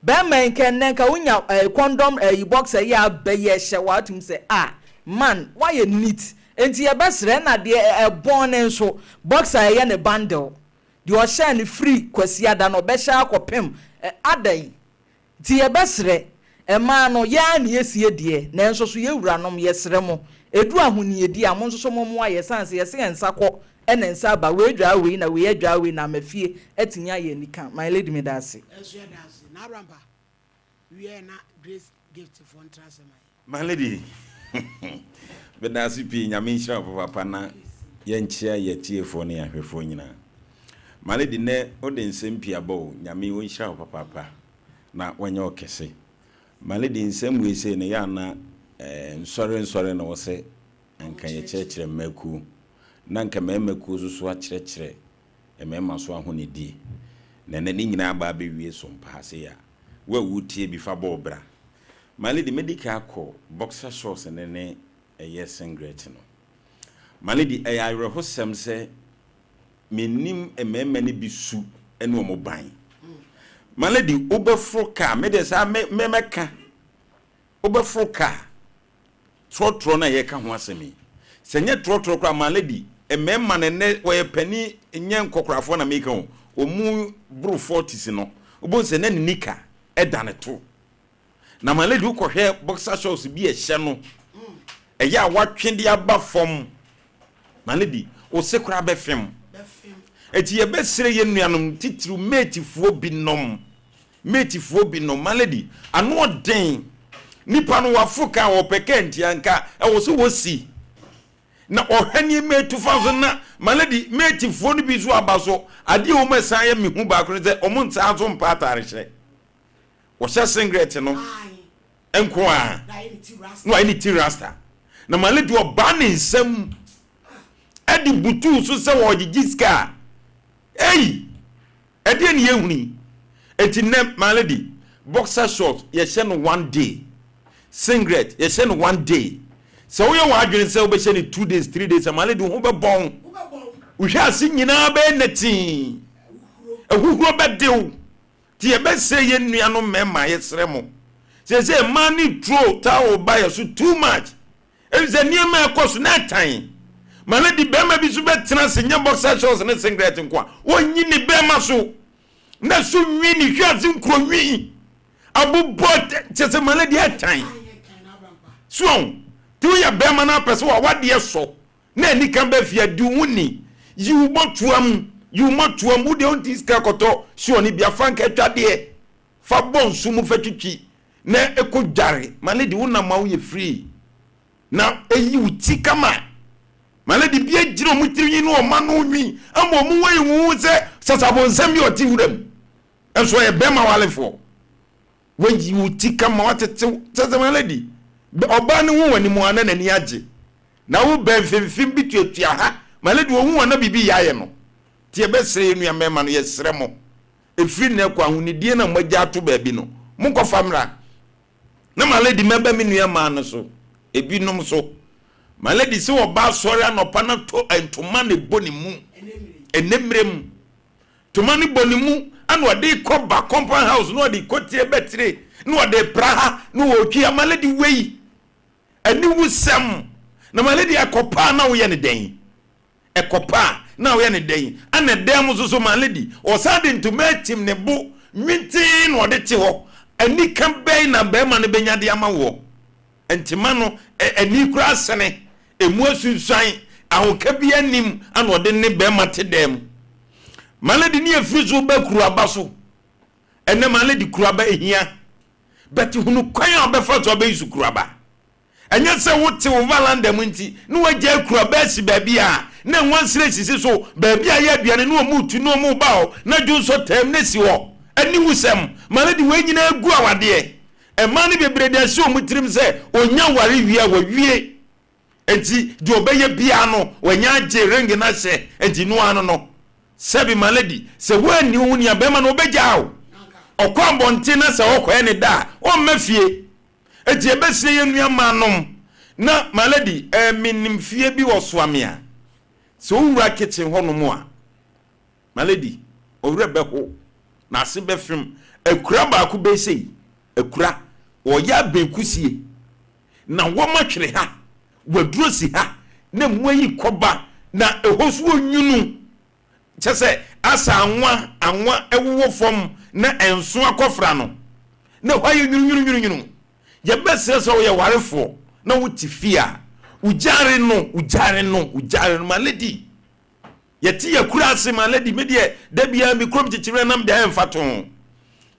be men ken ka unya condom box e ya be ye hye watum se man why you neat enti ye besre na de born nso boxer ye ne bundle de o share ne free kwasi ada no be sha akopem adan ti ye besre ma no ya na yesie de na nso so ye wuranom ye sre mo edu ahoni edi a mo nso so mo aye sanse ye se ensakọ ene nsa ba we dwa we na we adwa we na mafie etinya ye nika my lady me dase na rampa we na grace gift for transfer my lady but na sipi nyame nhyira papa na yenchia yetiefo ne ahwefo nyina maledi ne ode nsem abo nyame wo nhyira papa na wanya okese maledi nsem we se ne ya na nsore na wo se anka ye kyerɛkyerɛ maku na nka maku so a kyerɛkyerɛ emema so ahone di na ne nyina ba be wie so mpa se ya wa wutie bi fa bobra maledi medical call boxer shorts ne yes singlet no maledi ayreho sem se menim emema ne bisu ene o moban maledi obefro ka me de sa memeka obefro ka trotro na ye ka ho asemi senye trotro kra maledi emema ne wo ye pani nye nkokrafo na meka ho omu bru 40s no obonse na ne nika edane to na maledi ukohwe boxer shorts bi e hye no eya watwende aba fom maledi o sekura be fem eti ye besire ye nuanom titru metifuo binom maledi ano den nipa no wafuka opeke ntianka e wo so wosi na ohani metufa na maledi metifuo no bi so abaso ade o mesan ye mehu ba kro ze o munta azo mpa atare hye wo hye singlet no enko a no any tirasta na maledi oba ne nsam edi butu so se wo gigiska edi ne yehuni eti ne maledi boxer short ye hye no one day singlet ye hye no one day se wo ye wa adwene se wo be hye no 2 days 3 days maledi ho be bon wo hwe ase nyina be neti ehuhuro be dew ti ye be se ye nuano mema ye sremo se mani tro ta o buy so too much Ebize niema ekoso na tan. Maledi bema bi so betena se nya boxer shorts ne singlet nkwa. Onyi ni bema so. Na so nwi ni hwazi nkro nwi. Abubot chese maledi atan. So, tu ya bema na pese wa wade so. Na ni kan ba fia di wuni. You motuam wo de onti ska koto so oni bia fanka atwade. Fa bon sumu fatwitwi. Na ekojare. Maledi wona ma wo ye free. Na eyi uti kama maledi bia jiro mutiri no ma no nwi amo mu wai wu se sasabo nsam yo ti wuram enso ye bema walefo weji uti kama watete sasa maledi oba ne hu wani mu ana nani age na wo ben femfem bituatua ha maledi wo hu wana bibi yaye no tie besere nua mema no ye sremo efiri ne kwa hunidie na magya to ba bi no munko famra na maledi meba mi nua ma no so ebinom so maledi se oba sori anopa na to entoma ne bonimu enemrem toma ne bonimu and what they call back compound house, no, the cotier betray, no, the praha, no, okay, my lady way. And you will some. No, my lady, a copa now, we any day. A copa now, any day. And a damn was also my lady, or something to make him the book, meeting or the tiho, and he can pay na beman the benya de amawo. And Timano, a new grass and a more sunshine, I will keep him and what didn't bear matter them. My lady near Frizzle Becurabasso, and then my lady Crabba here. But you know, quite before to obey Crabba. And yet, say what to Valanda Winty, no, I jail Crabessi, baby. No one says so, baby, I have been no mood to no more bow, not do so term Nessio. And you some, my lady waiting a guava dear. And money be bread and show with him say, or now worry we are with ye. And see, do obey a piano when you're ring and I say, and you know, I don't know. Sebi my lady, say when you unya bema no bejaw. O kwambo ntina se okwa ene da, o mafie. Eti ebese ye nua manom. Na my lady, minim fie bi wo soame a. So wura kitchen ho no mo a. My lady, owura be ho. Na se be fim, ekura ba ku be sei. Ekura, o ya benkusie. Na wo matwere ha, waduro si ha, na mwayi koba, na ehosu onyunu. Chese asa anwa ewo fom na enso akofra no na hwaye nyunu ye besere so ye warefo na wuti fia ujare no my lady yeti ye kurase my lady me de da bia mi krom chichire nam de emfato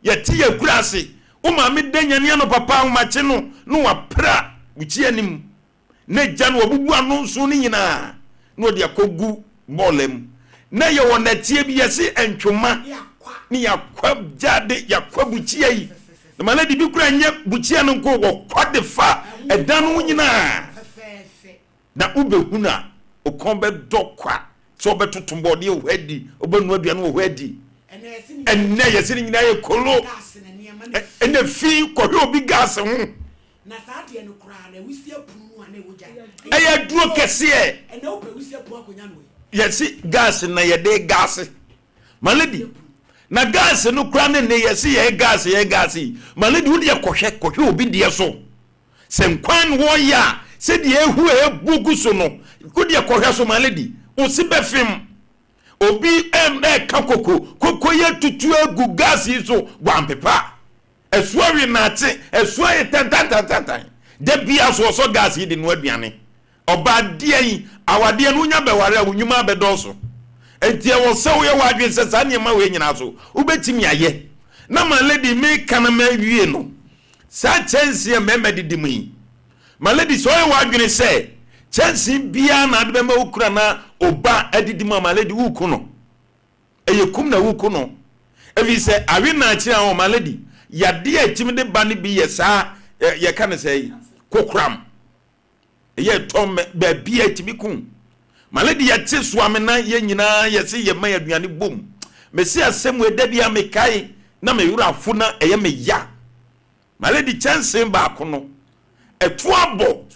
yeti ye kurase o ma me danya ne no papa o ma che no wapra uchi anim na gya no obubu anu nso ni nyina no de akogu bolem na ye wona tie bi yesi entwoma ni yakwa jade yakwa buchia yi na maladi bi kura nye buchia no nko wo kwade fa edan no nyina na ubehuna okombe dokwa so betotombo de ohadi obanu aduane ohadi enne yesi nyina ye kolo enne fi kohwe obi gas ho na saade no kura na wisi apunu ana woja aya duro kese enne ope wisi apu akonya no yesi gas na ye de gas maladi na gas no kura ne yesi ye gas maladi wodi kohwe obi de so senkwan wo ya se de ehu ebugu so no wodi kohwe so maladi o si befim obi ka koko ye tutu egu gas so gwampepa esuawi na te esuaye tantantantan de bia so gas yi de no aduane oba de yi awade no nya beware a wunwuma bedoso entie wo se wo ye wadwe se sa ne ma we nyina so ubetimi aye na ma lady me kana ma wie no sa chance e mema didimu yi ma lady so ye wadwe se chance bia na de ma ukura na oba adidimu ma lady wuku no eyekum na wuku no evi se awe na chi a ma lady yade atimi de ba ne bi ye sa ye kana se kokram ye tom ba bi atimi kun maladi ya te swame na ye nyina ye se ye ma aduane bom mesi asem we da bia me kai na me wura afo na eye me ya maladi chance ba kono eto abo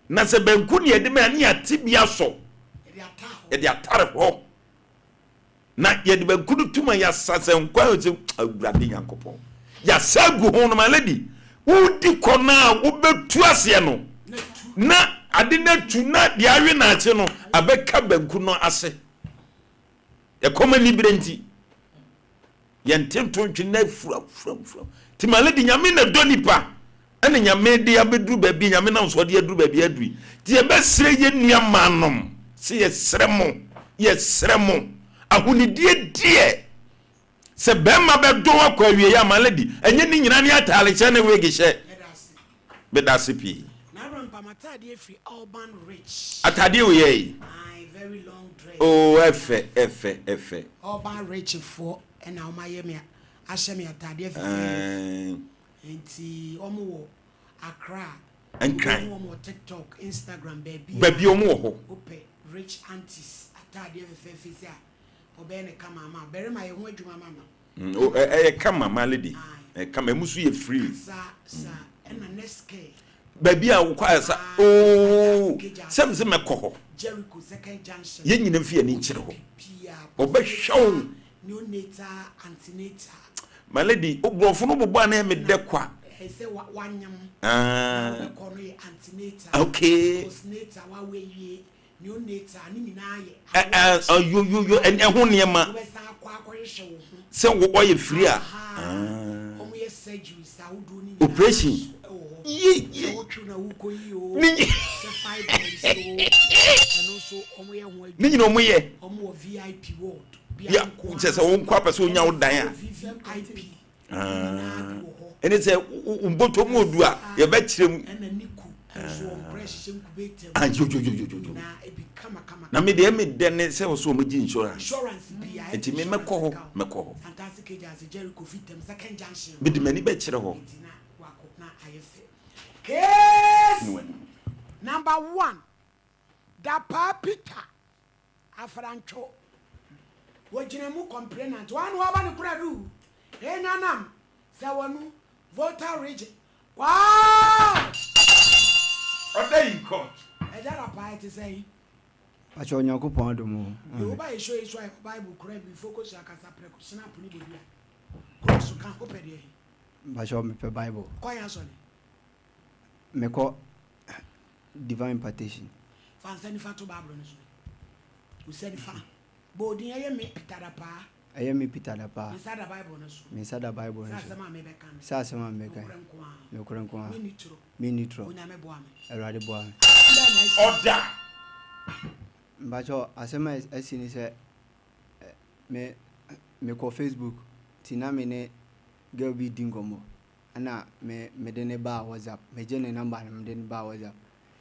na se banku ne de me ani ate bia so ye de atare ho na ye de banku tuma ya sasen kwa o se awurade yankopon ya sagu ho no maladi wudi kona wo betu ase no na adina tuna de awe na ache no abeka banku no ase e koma librenti yentemto twina fura ti maladi nyame na donipa ene nyame de abedru ba bi nyame na so de adru ba bi adru ti e besre ye nua manom se ye sremo ahuni die se bema be do akwa wie ya maladi enye ni nyina ne atale che na wege hye bedase pi atade free urban rich atade o ye very long dress oh efe urban rich for and now my me ahye me atade efe enti omo Accra and crime omo TikTok Instagram baby omo ho ope rich aunties atade efe fisi a obe ne kama ma bere ma ye ho adwuma mama oh kama ma lady kama musu ye free sa and next care baby a ukwa sa oh sem se mekọ ho Jericho second junction ye nyina fie ni nkire ho obehwew neonatal, antenatal. My lady, Obrofo no boba na me dekwa. I say wanyam. Antenatal. Okay. Postnatal wa we neonatal ni nyina ye. You and ho niema. Say wo ye free a. Omo ye surgery sa wo do ni. Operation. Ye. Wo na wo koyi o. Ni nyina omo ye. Omo VIP ward. Yeah, just a one quapper so now die. And it's a bottom modua, your bedroom. And you. Now, me, dear, me, then say so much insurance. And to me, Mako. Fantastic as a Jericho fit them second junction. But the many better. Case number 1. Da Papita Afrancho. Wajinemu complainant one who have cradu. Hey nanam, Sawanu, voter region. Wow! What are you called? I don't apply to say. I show you a coupon to move. You buy a show is why Bible crab focus your casapre, snap, cross you can't open it. But show me per Bible. Quiet, son. Me call divine partition. Fancy Fatu Babylon. Who said fa? Bodi I me pitarapa. I am me pitarapa. Inside the Bible. Sasama meka. No crankwa. Minitro. Eradi boy. Order. Bacho asema esini se me call Facebook. Tina me ne girl be dingomo. Ana me dene ba WhatsApp. Me jene number me dene ba WhatsApp.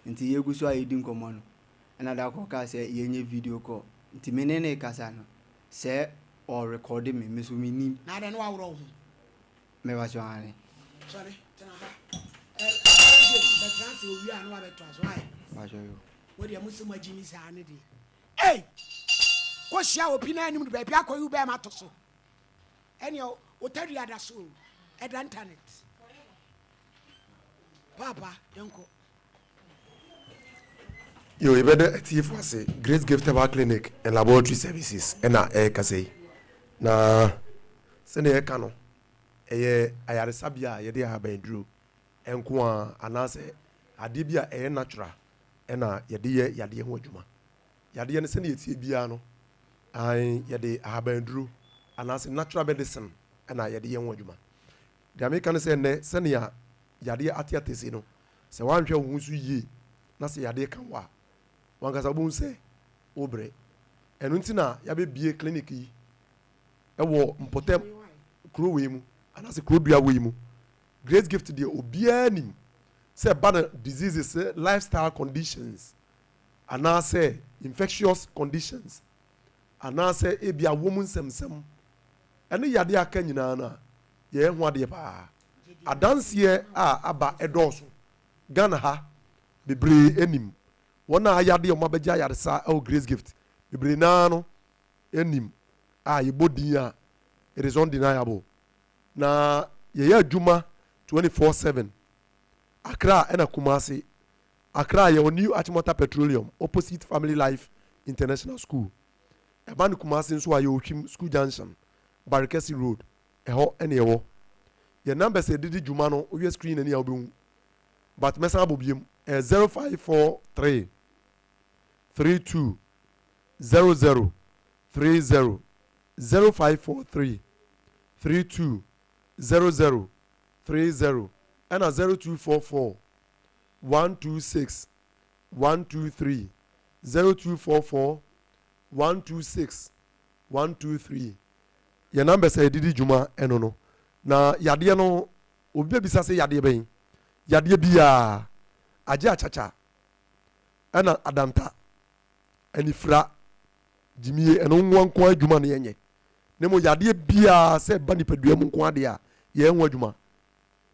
Nti yegu so ayi dingomo no. Ana da ko ka se yenye video call. Nti menene kasa no se or recording me so me nim na de no awro hu me wa so ani sorry tena ha the trans owi anu abeto aso ai wa so yo we de musimu agimi sa ane de eh ko hia opi na anim ba bia akoyu ba ma to so ene o tadu ada so e da internet papa yanko Yo, you better TF was a Grace Gift Table Clinic and Laboratory Services. And Kase. Na Sene Kano. I Sabia, Yedi Haben Drew. And Kwa Anase Adibia natural. And Yadi Wajuma. Yadi and Sene Tibiano. I Yadi Haben Drew. Anase natural medicine. And Yadi Wajuma. The American said, Senia Yadi Atia Tesino. So one show who's ye. Nasi Yadi Kanwa. Wankasa bon se obre enu ntina ya be bie clinic yi e wo mpotem kro we mu anase kro dua we mu Great Gift de obia nim se bad diseases lifestyle conditions anase infectious conditions anase ebia woman semsem enu yade aka nyina na ye hu ade pa adanse aba edoso Ghana ha bebre enim Wana ayade o mabeja yaresa o Grace Gift. Bibre na no enim ye body a it is undeniable. Na ye adwuma 24/7. Accra and Kumasi. Accra ye new Achimota Petroleum opposite Family Life International School. Eban Kumasi nso aye Ochim School Junction, Barkesi Road. Eho ene ewo. Ye number say didi dwuma no we screen ani obehu. But mesa abobiem 0543 32 00 30 0543 32 00 30 and 0244 126 123 0244 126 123 your number say didi juma eno na yade no obi bisa say yade ben yade bia aje achacha ana adanta anifra jimie eno nwa nko adwuma ne yenye nemo yade bia se ba nipadua mu nko ade a ye nwa adwuma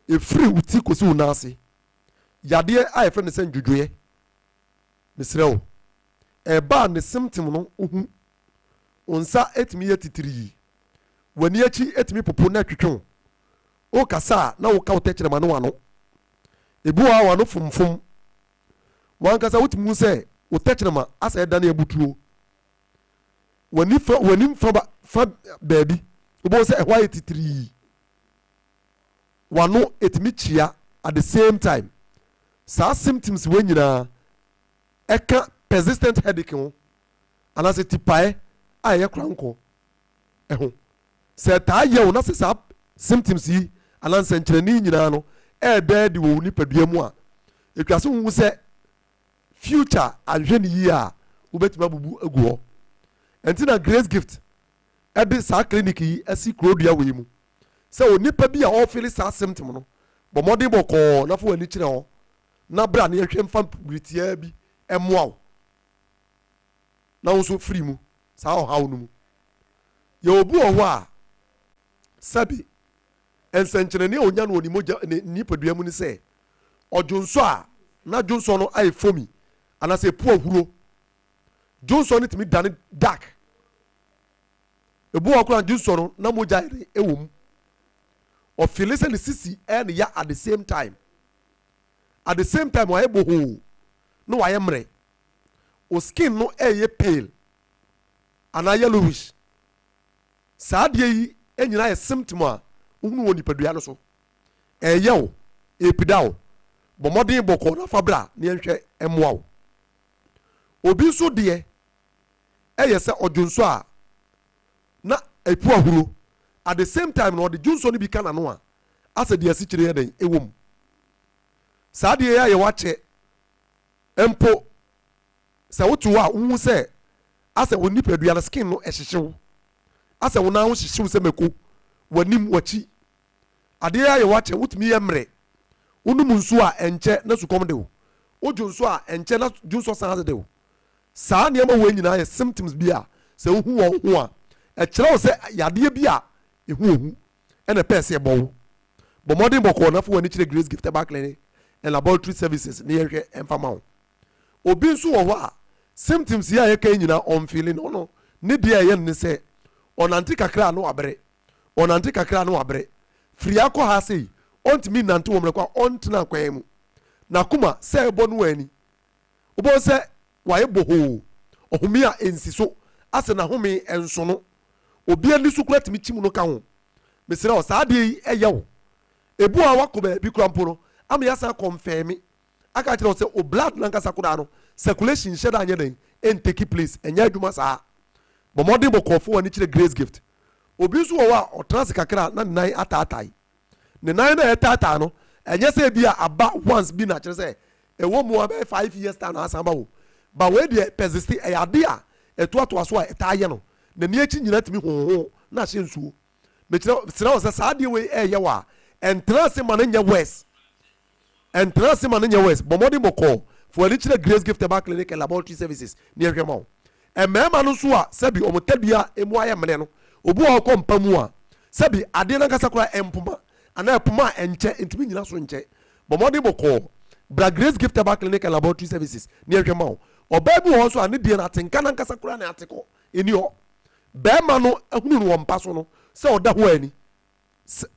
efiri uti kosi unase yade a efre ne se ndwodwoe misrew eba ne symptom no ohu onsa etimi yetitiri wani achi etimi popo na twetwon o kasa na wo ka wo techere ma no wano ebu wa wano fumfum wan kasa wutimu se wo techere ma asa eda na ebutuo wani mfa fa baby obo say why 83 wano etimi chia at the same time sa symptoms we nyina eka persistent headache ho anase tipae aye kranko eho se ta ye wo na se sa symptoms yi ananse nkyerani nyina no dead wo ni padua mu a etwase hu se future ahwe ni yi a wobetima bubu agu ho entina grace gift ebe sa clinic yi asi krodua we mu se onipa bi a ofili sa symptom no bo modern boko na fo ani kire ho na bra na yehwe mfa britia bi emoa na wo so free mu sa ho hawo no mu ye obu owo a sabi ensenkyerene onya no oni moja ni padua mu ni se odwonso a na dwonso no ai fomi anase pu ahuro dwonso no timi dane dark ebu okura dwonso no na moja ewom o feel say the sisi and ya at the same time wa ebo ho no wa yemre o skin no eye pale ana yellowish saade yi enyina ye symptom a uhunu woni padua no so eyew epidaw bomodin boko na fabra na yenhwe emoaw obi so de eye se odwonso a na epu ahuro at the same time no the junso ni bi kana no a asa de asi kire den ewom saade ya ye wache empo se wotu a wu se asa woni padua na skin no ehyehyew asa wona ho hyehyew se meko wanim wachi ade ya ye wache wutumi ye mre unum nso a enche na sukom de wo odwonso a enche na junso san de wo saa ne ma wo nyina ye symptoms bi a se wo hu wo ho a e kire wo se yade bi a ehu ene pese bo modern boko na fo wani kire grace gift back clinic and laboratory services ne yehwe emfama wo obi nso wo ho a symptoms ya ye kan nyina on feeling no ne dia ye ne se onante kakra no abre firi akọ ha sei ontimi nante wo mrekwa ontena kwan mu na kuma se ebo no ani obo se waye boho ohumi a ensiso ase na humi enso no obi ani sukura timi chimu no ka ho mesira o saade yi eyewo ebu a wakoba bi krampo no am ya sa confirm aka kire o se o blood na nkasa koda no circulation sheda anya den en take place enya aduma saa bo modern bokofo wani kire grace gift obi so wo a o trans kakra na nan atatai ne nan na etata no enye se bi a aba once bi na kire se ewo mu aba 5 years time na asamba wo ba we de persist e ade a eto so a etaye no na ni echi nyina timi ho na hye nsuo me kire sira wo se saade we eye wa entrance man nya west bo modern boko for any kire grace gift back clinic and laboratory services near hwema e mema no so a sabi omotadua emu aye mene no obu a ko mpamu a sabi ade na nkasa kora empuma ana epuma enche entumi nyina so nche bo modern boko bra grace gift back clinic and laboratory services near hwema obabu ho so ane die na tenka na nkasa kora na ateko eni ho be ma no ahunu no wompa so no se oda ho ani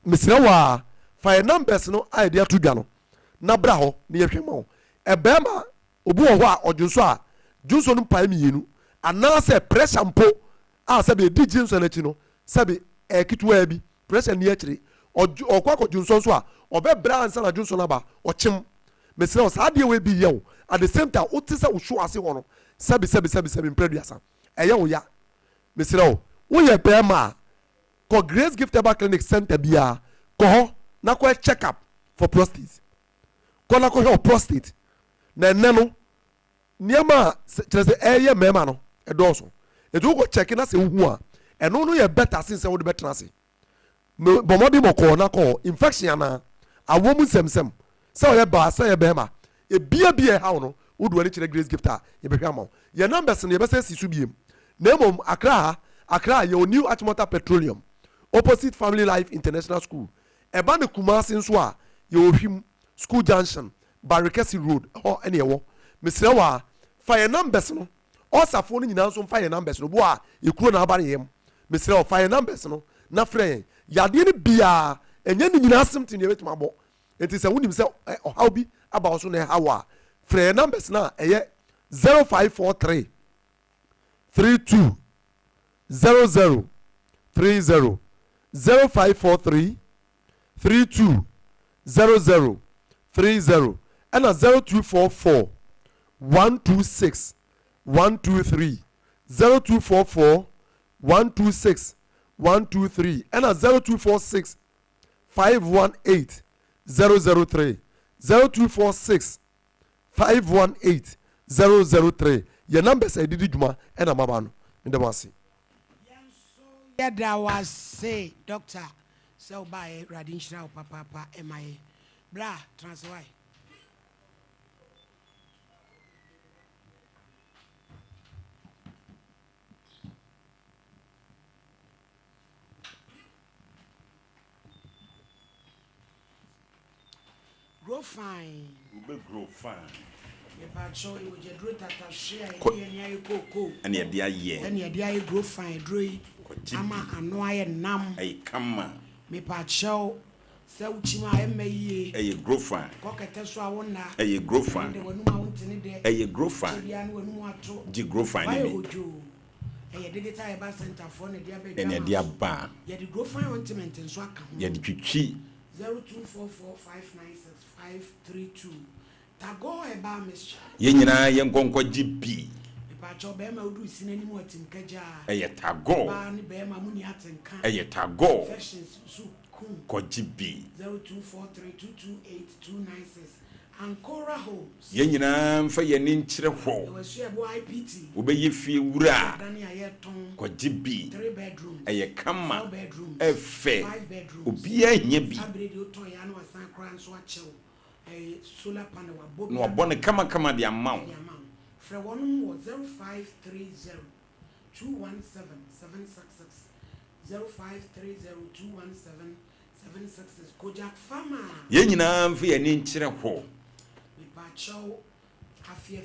mesira wa fire numbers no idea to dwa no na bra ho ne yehwema e be ma obu ho a odwonso a junso no pa mienu ana se pressure mpo a se be di jinso na chi no se be ekitwa bi pressure ni akire okwa junso so a obe bra ansa na junso na ba ochim mesira o saade we bi yew at the same time o tisa o show ase ho no se be mpreduasa eyewo ya mesira o wo ye be ma ko grace gift back clinic center bia ko ho na ko check up for prostate ko na ko ho prostate na neno niama kire se eye mema no edoso edu ko check na se hu a eno no ye better since we better na se bomodi moko na ko infection na awomu semsem se o ye ba se ye bema e bia ha no wodu ani kire grace gift a ye behwa ma ye numbers no ye bese sisu biem na mom akra ye new Achimota Petroleum opposite Family Life International School eba ne Kumasi nso a ye ohwim school junction Barikesi Road ho ene ewo mesira wa fire numbers no osafo no nyina nso fire numbers no bo a ekuro na abare yem mesira wa fire numbers no na frɛ yade ne bia enye ne nyina asem tin ye betuma bo enti se wonim se ohaw bi aba so na hawa frɛ numbers na eye 0543 32 00 30 0543 32 00 30 and 0244 126 123 0244 126 123 and 0246 518 003 0246 518 003. Your numbers I did juma and a mabano in the masi. Yeah, that was say doctor. So by Radinshra papa MIA. Bra transfer. Grow fine. We grow fine. And your dear year. And your dear grow fine. Dre. Ama anoye nam. Ay come. Me pacho. Se uchima eme ay grow fine. Kokete so awona. Ay grow fine. Ay grow fine. Di grow fine me. Ay digital eba center for ne dia be. And your dear ba. Ya di grow fine ointment nso aka. Ya di twitwi. 0244596532. Tago eba mesha. Ye nyina ye nkonko GB. Pacho be ma odu sinani mu atimkaja. Eye tago. Ba ni be ma muni atenka. Eye tago. Fashions su kun. Ko GB. 0243228296. Ancora Homes. Ye nyina mfa ye ni nkyere ho. Wesu ebo IPT. Obeye fie wura. Dani ayeton. Ko GB. 3 bedrooms. Eye kama. 4 bedrooms. Efe. 5 bedrooms. Obi anya bi. Abrede oton ya no asan kra nso achew. Solar panel wa bobi. No abone kama the amount. Fra one was 0530 217 766 0530 217 766 Kojak Farmer. Ye nyina mfa ye ni nkyere ho. We pacho afie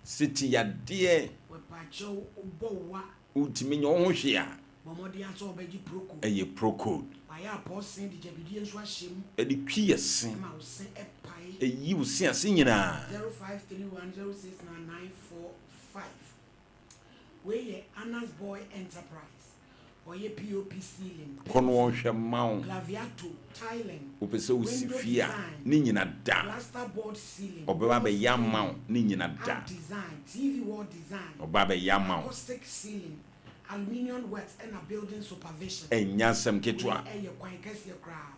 City ya de. We pacho ubowa. Ultimi nyo ho hwe a. Bomodi aso obeji proko. Eye proko. Aya posin di jabidi enso ahyem. E di twi yesen. Ma usen epai. Eyi usen ase nyina. 0531069945. We Anna's Boy Enterprise. Oye POP ceiling. Kono hwe mawo. Claviato tiling. Opese usifia ni nyina da. Plasterboard ceiling. Obeba be yamawo ni nyina da. Design, TV wall design. Oba be yamawo. Acoustic ceiling. Aluminium works and a building supervision. Enyasem ketwa. Eye kwan kese kra.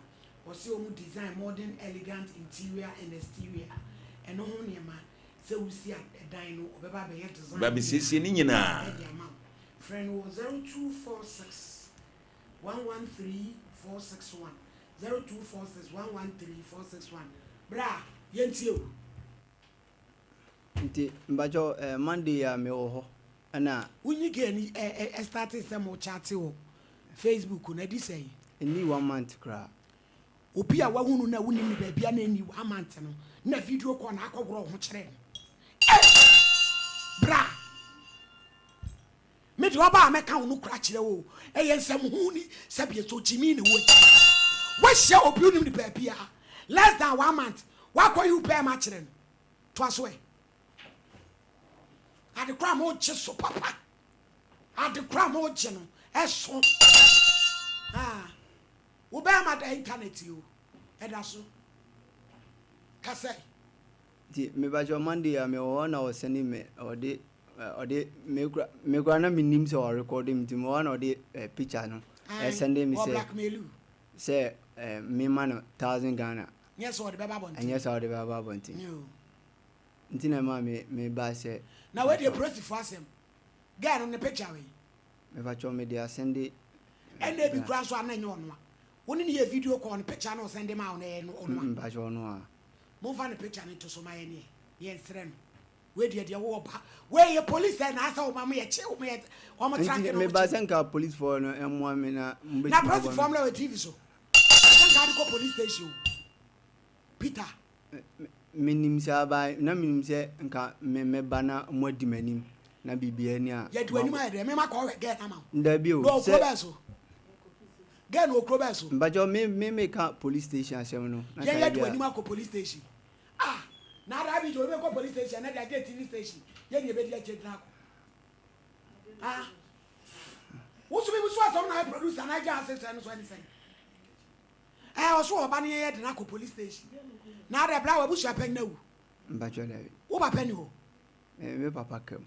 Osi omu design modern elegant interior and exterior. Eno ho niema se usi dan no obeba be design. Ba be siesie ni nyina. Friend 0246 113461 0246 113461. Bra yentio. Nti mbajo Monday ya me ho ana unyi gani started some chat o Facebook na di say ni 1 month kra obi a wahunu na wuni ni bia na ni 1 month no na video call na akogro ho kire bra me di oba ameka unu kra kire wo ensem huni sabie so chimi ne wo share obi unu ni bia less than 1 month wa kwa you pay ma kire to aso at the crime old so papa. At the crime old channel. Eso. Obama the internet you. Edaso. Kase. Ti me ba jo Monday ya me wona o send me or de me gra na minim se o recording ti me wona o de picture no. Send me say me man 1000 Ghana. Yes or the baba bonti. And yes or the baba bonti. No. Ntina ma me ba say now where the process for him get on the picture we me ba cho me dey send it and they be grass so ananya onwa woni ne video call on picture no send them out na onwa ba cho no a move on the picture into so my ne ye srem we dey wo ba where your police and asa o mama ye che o me track me ba send ka police for no emo me na mbe na press formula with TV so send ka go police station Peter minim se ba na minim se nka me ba na mo di manim na bibia ni a ye di manim a de me ma ko get am nda bi o se get no kroba so ba jo me ka police station asem no na ye di manim ko police station na da bi jo me ko police station na da get TV station ye ni be di a che na ko What's we was on I produce and I just said anything. I also a banny at the police station. Now the blower bush up and no. But you're Over penny. Papa come.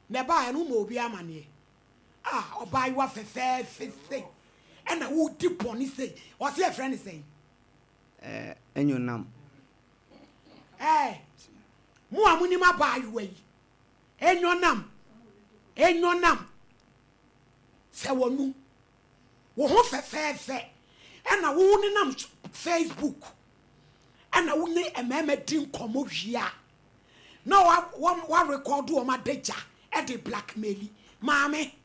Never a no more be a money. Ah, or buy what a fair thing. And I would dip on his say. What's your friend saying? And your name. Eh, more money my buy way. And your name. And your name. Say one no. Won't fair. And I won't in Facebook. And I won't a meme drink come here. No, one record do my data at the blackmail. Mammy,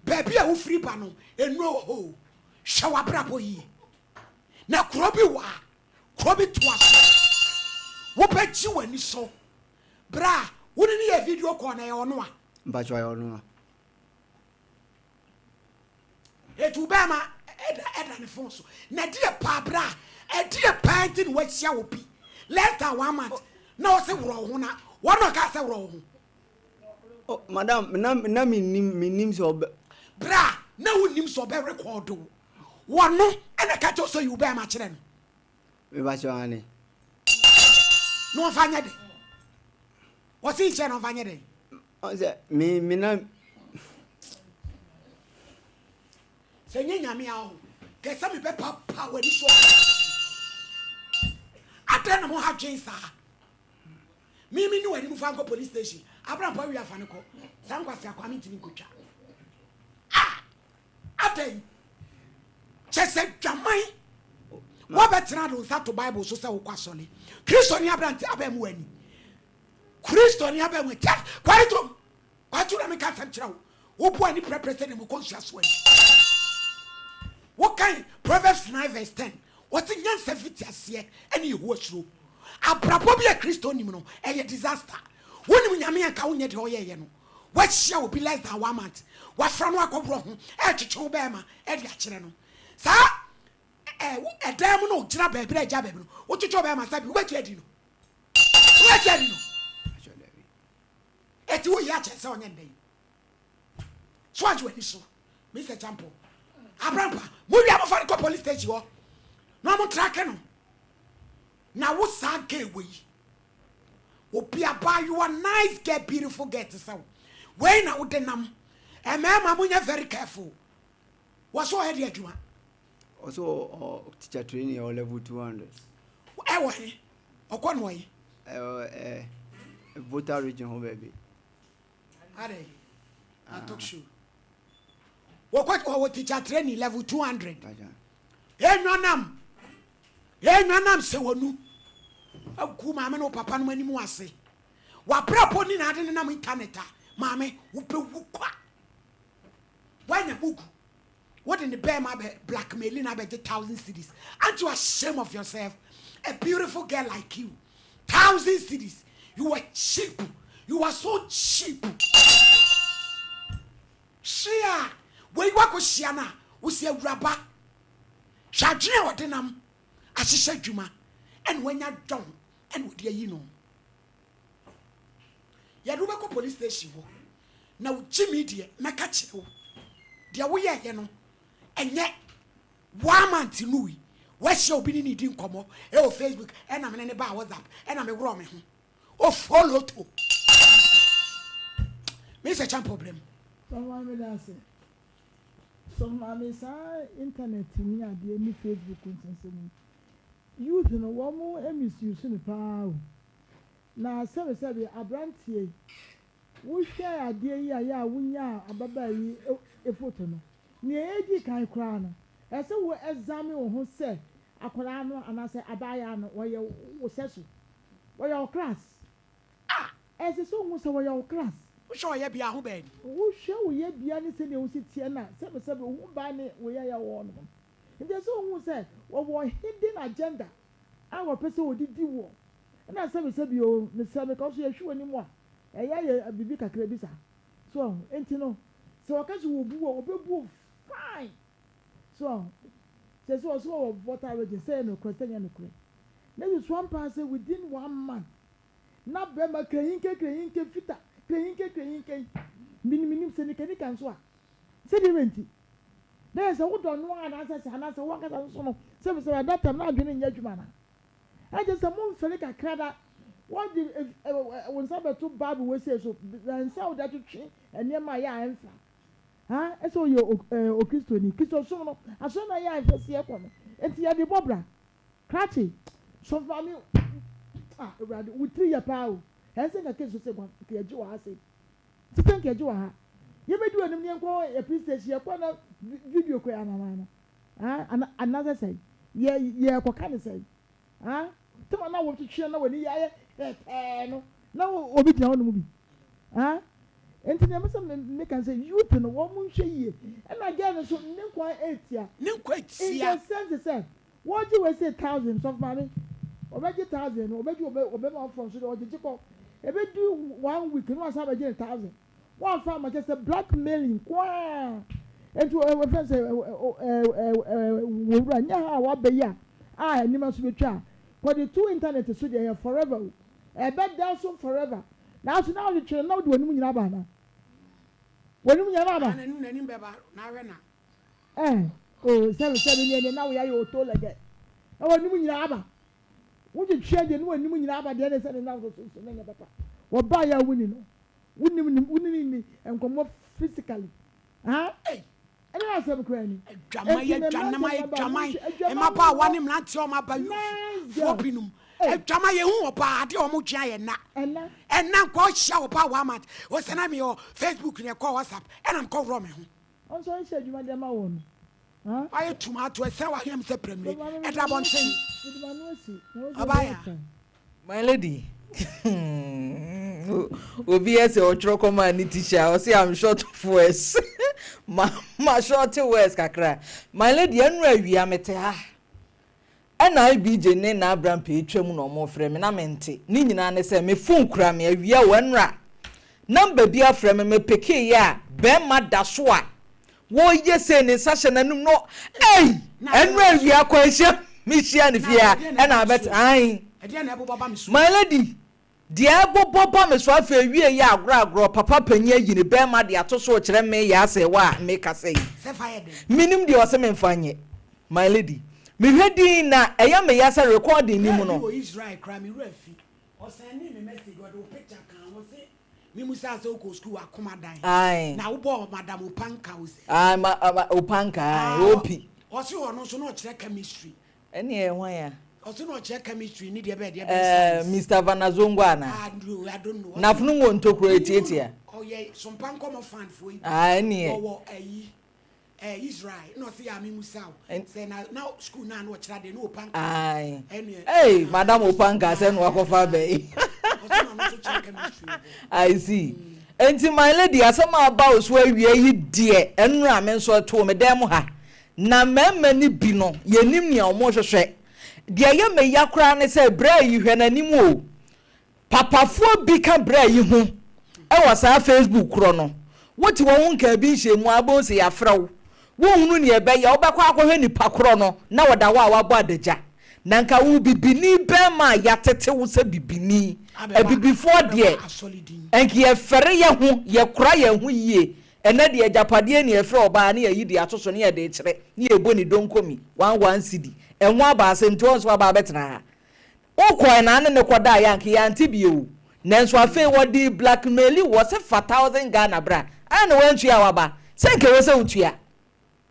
baby, I will free panel and no ho. Shower brabo ye. Now, Crobby wa, Crobby to us. What bet you when you saw? Bra, wouldn't you a video corner or no? But you are no. It will be my Edan Fonso. Nadia Pabra, a dear painting what shall be. Less than 1 month. No, say wrong. One of us wrong. Oh, madam, na me nim so bra, no nim so be record. One no, and I catch also you bear my children. Me ba cho ani. No fanya de. What's he chen on fanya de? O se me na se nyanya me aho. Ke sa me be papa we ni so. Atena mo ha dwen sa. Me ni wani mu fa police station. Abraham pa wi afa ne ko. Sam kwase akwa me ntimi nkotwa. Ah! Atei. Chese dwamai. Wo betra do sa to Bible so se wo kwasole. Kristo ni Abraham ti abem wani. Kristo ni abem wani. Kwaito. Kwaito na me ka sam kira wo. Wo bo ani prepare ne mo conscious wani. What kind? Proverbs 9:10. What's in Yan 70 ase and you watch ro. Abrabo bi a Kristo nim no a disaster. Woni nyame anka wonye de oyeye no. What shall be less than 1 month. What from wa kobro ho e twetwe be ma e de akere no. Sa edam no gira ba bi eja ba bi no. Wo twetwe be ma sa bi wo betu adi no. Wo betu adi no. Eti wo ya che se onye ndey. So aju ani so. Mr. Champo. Abraham, we have for the police station. No more tracking. Now what's that gay way? Will be about you a nice girl, beautiful girl to say. When I would them, and ma'am, I'm very careful. What's so heady at you? Also, teacher training or level 200. Eh, or one way. Voter region home baby. Are I talk you. What teacher training level 200? Enwanam se wonu. Aku maame no papa no animu ase. Wa prapo ni na ade na mo internet a. Maame wo pe wu kwa. Wanya bugu. What in the bear ma blackmailing na be 1,000 cedis. Aren't you ashamed of yourself? A beautiful girl like you. 1,000 cedis. You were cheap. You were so cheap. Shia. We wako shiana, we see a rubber. Shadria or denam, as she said, Juma, and when you're done, and with you know. Yaruako police station. Now, Jimmy, dear, Macacho, dear, we are, you know, and yet 1 month in Louis, West shall be needing Nkomo, Facebook, and I'm in a bar WhatsApp, and I'm a Roman. Oh, follow to Mr. Champ problem. Someone will answer. So mama say internet ni ade ni Facebook nsensem youth no wo mo misuse ni pa na se be abrantie wo hwe ade yi aya wunya ababa yi e photo no ni edi kan kra no ese wo examine wo ho se akwara no anase abaya no wo ye wo sesu wo ye class ese so wo se wo ye class Show ye bia ho ben. Wo hwe wo ye bia ne se ne wo si tie na se wo ba ne wo ye wo no. Nde so wo se wo hidden agenda. Our person wo didi wo. Na se bi o ne se me ka so ye hwe ni mo a. Ye bibi kakra bi sa. So enti no. Se wo ka so wo bu wo obebu fine. So so voter register say no question ya no kure. Maybe one person within 1 month. Na be ma kayinke fita. Kayinke minim se ne kan so a se de renti There is a wood on one answer, and answer one can also service at that time not getting Yajumana. I just a moon Felica Crada. What did when somebody took Bible was say so and saw that you change and near my answer? Huh? I saw your Christoni, Christosono, I saw my eye for Siaquam, and Tia de Bobra. Cratchy. So for me, with 3 year power. I think I can say one, Kajua, I say. To think Kajua. You may do an Indian call a piece that you have video cry. Another say, yeah, what can I say? Huh? Tell me now what to share now when you no, Obi John movie. Huh? And to them, some make and say, you to know what moon she and again, so no quite 8 years. No quite see. Sense the same. What do you say thousands of money? Or maybe 1,000, or maybe from so or the Jacob. If we do 1 week, you must have 1,000. One farmer just a blackmailing. And to our friends, will run what be ya. I must be try. For the 2 internet is there forever. I bet that's so forever. Now, so now the children know when you have Anna. When you have Anna. Oh, 7 years, and now we are your toll again. Oh, you have. Would you share the new and you have the other side and now the papa? Or buy a winning. Wouldn't and come up physically. Huh? Hey. And I said, Granny, Jamai, and my pa one him not so my baby. Fopinum. Jamai, who are party or Muchia and now quite shower power mat. What's an army or Facebook in your call WhatsApp, and I'm called Romeo. I'm sorry, said you, Madame Owen. I had to match to sell him separately, and I want to say, my lady. Obiese otroko man ni teacher o say I'm short of words ma short words kakra my lady anu awia mete ha ana ibj ne na abram pe twam no mo frɛ me na mente ni nyina ne sɛ me phone kura me awia wanra number bi afrɛ me peke ya be ma da so a wo ye se ne sahye nanum no anu awia kwa hia me hia ne fia ana bet ai my lady dia bobo me so afa wie ya agro papa panya yini be ma de atoso kire me ya se wa me ka sei minim de o se me mfanye my lady me hwedi na eya me ya se recording ni mu no Israel cry me refi o send me message go do picture kan wo se me musa so ko school akoma dan na wo bo madam Opanka wo se Opanka opi o se ono so no kire chemistry ene e hwan ya also no check chemistry need there Mr. Vanazongwa na I don't know na funu ngo ntokro etietia oh yeah Sompa Nkomo fan for you ne Israel no see am musa say now school na no kira de no Opanka madam Opanka say no akofa be also no check chemistry I see enti my lady asema about so awie yi de enra me so to me dem ha na mema ni bi no yenim nia omo hwehwe de ya me yakra ne se bra yi hwe nanim o papafo bi ka bra yi ho e wasa Facebook kro no woti wo nka bi nhemu abon se yafrawo wo hunu ne ebe ya obekwa akohwe nipa kro no na woda wa wabo adaja na nka wo bibini be ma yatete wo se bibini e bibifo de enki ye fere ye ho ye kura ye ho yie ene de ajapade ne ye fere oba ne ye de atoso ne ye de kire ne ye boni donkomi 11 cedi enwa abaase nti onso aba betena ha okoi na ne koda yanke yanti biu nanso afi wodi blackmail wo se 4,000 Ghana bra ana wantua waba senke wo se utua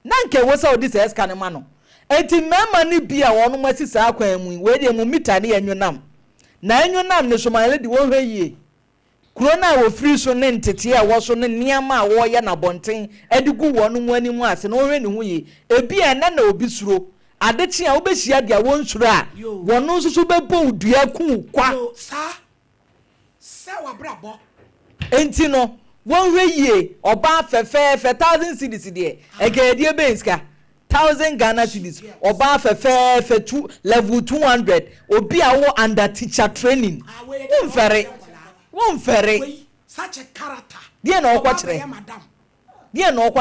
nanke wo se odi se eska ne ma no enti mema ne bia wo no masisa akwan mu we de mu mita ne enwonam na enwonam ne so male de wo hweye kuro na wo free so ne ntete a wo so ne niama a wo ye na bonten edigu wo no mu animu ase no hwe ne hu ye ebi ene na obi suro adechi a obehia dia won suro a wono nsusu bebo dua ku kwa sa wa brabo enti no won hweye oba fefe 1,000 cedis de egedie benska 1,000 Ghana cedis oba fefe 2 level 200 obi a wo under teacher training won fere such a character die na okwa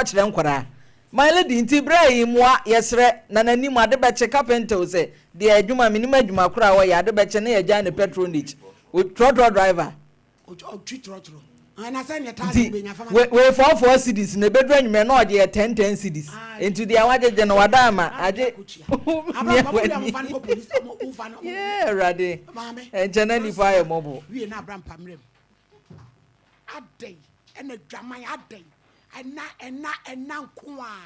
kire nkwara my lady nti Ibrahim wa yesre na nani mu ade beche carpenter say de adwuma minim adwuma kura wo ya ade beche na ya ja ne petronich o trotro driver o twitro ana say ne taasi be nya fama we 4 cities ne bedu anyume na ode 10 cities into the awajeje no wadama ade yeah rade generally fire mobo we na abram pamrem adai ena dwaman adai ena nko a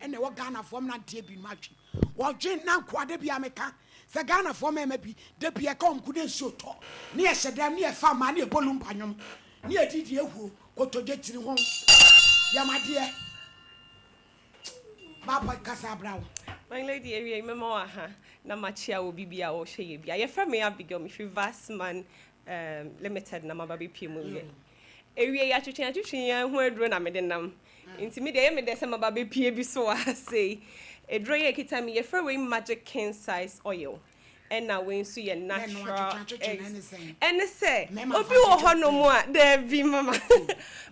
ena wo Ghana form na de bi matwi wo dwen na nko ade bi ameka se Ghana form e ma bi de bi e ka omku de soto ne ye hyedam ne ye fa ma ne ye bolum panyom ne ye didi ehu kotoje tiri ho yamade baba kasa brawo my lady area memo aha na machia wo bibia wo hye bia ye fra me Abigail me Vastman limited na mababi pmu ye area ya twetwe ya hu aduro na mede nam nti me de me de se mababi pie bi so a say eduro ye kita me ye fra we magic king size oil ena we nso ye natural ene se obi wo hono mo a da bi mama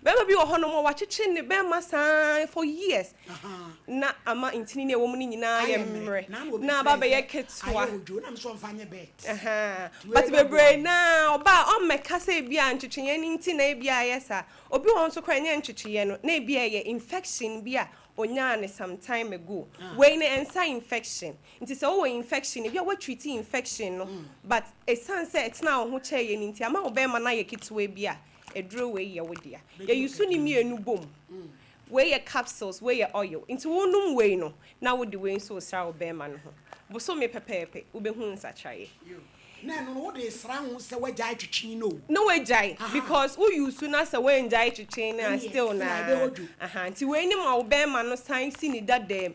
beba bi wo hono mo wa cheche ne be masa for years na ama intini ne wo mu ni nyina ye mre na baba ye ketwa but bebre na oba o meka se bia ncheche ye ni nti na bia yesa obi wo nso kwa nye ncheche ye no na bia ye infection bia onyane some time ago when ensa infection nti se wo infection bia what treat infection no but a san say it's now ho che ye nti ama obe ma na ye kitwe bia eduro we ye wodia ye yusu ni mienu bom we ye capsules we ye oil nti wonum we no na wo de we so sra obe ma no ho bo so me pepepe ube hu nsa chaye na no wo de sra hu se wajai twitwi no wajai because who use na se we njai twitwi na still na nti we ni ma obe ma no science ni dadam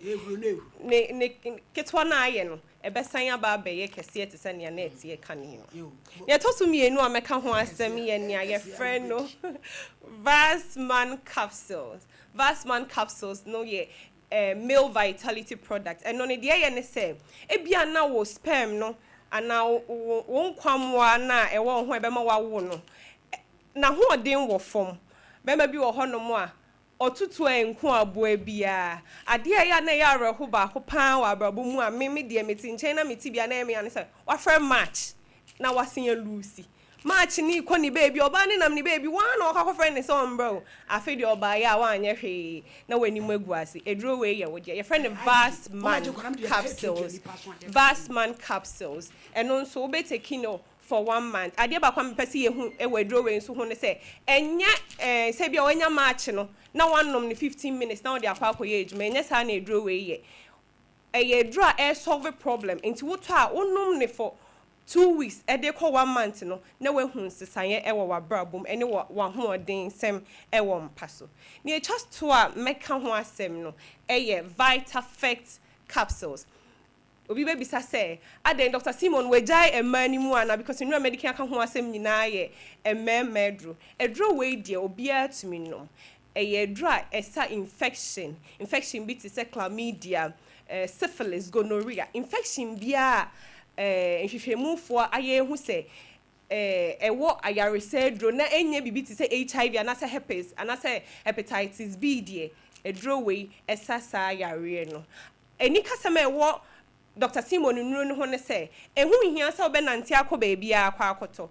ne ketwa na aye no ebe san aba be ye kese ete se ne na etie kane no ye to so mienu ameka ho asem ye ne ye friend no Vastman capsules no ye male vitality product and on the ye ne say e bia na wo sperm no ana won kwamwa na e wo ho ebe ma wawo no na ho odin wo fom be ma bi wo ho no mo a otutu enku aboa bia ade ya na ya reho ba ho pan wa abrabo mu a me de meti nchen na meti bia na eme ya ne say wa frɛ match na wasen ya lucy match ni ko ni baby oba ni nam ni baby wan o ka friend ni so bro afi de oba ya wa anye hwe na wani mu aguase eduro we ye wo de your friend Vastman capsules eno nso be taking no for 1 month ade ba kwa mpese ye hu e waduro we nso hu ne se enya se bia wanya match no na wanom ni 15 minutes na wo de akwa akoye ejuma enya sa na eduro we ye e eduro a solve problem nti wo to a wonum ne for 2 weeks e dey call 1 month no na we hu sesaye e wo wabrabom ene wa ho odin sem e wo mpaso na e just to a meka ho asem no e ye Vitafect capsules obi be bisa say aden Dr. Simon we jai emani mu ana because you know medical ka ho asem nyina ye ememedro edro we die obi atumi no e ye dry esa infection bi te say chlamydia syphilis gonorrhea infection bia nhwehwemufo aye hu se ewo ayarese dro na enye bibi ti se HIV anase herpes anase hepatitis B die edro we esasa yare no eni kasema ewo Dr. Simon nuru no ho ne se ehu hia se obenante akoba bia akwa akoto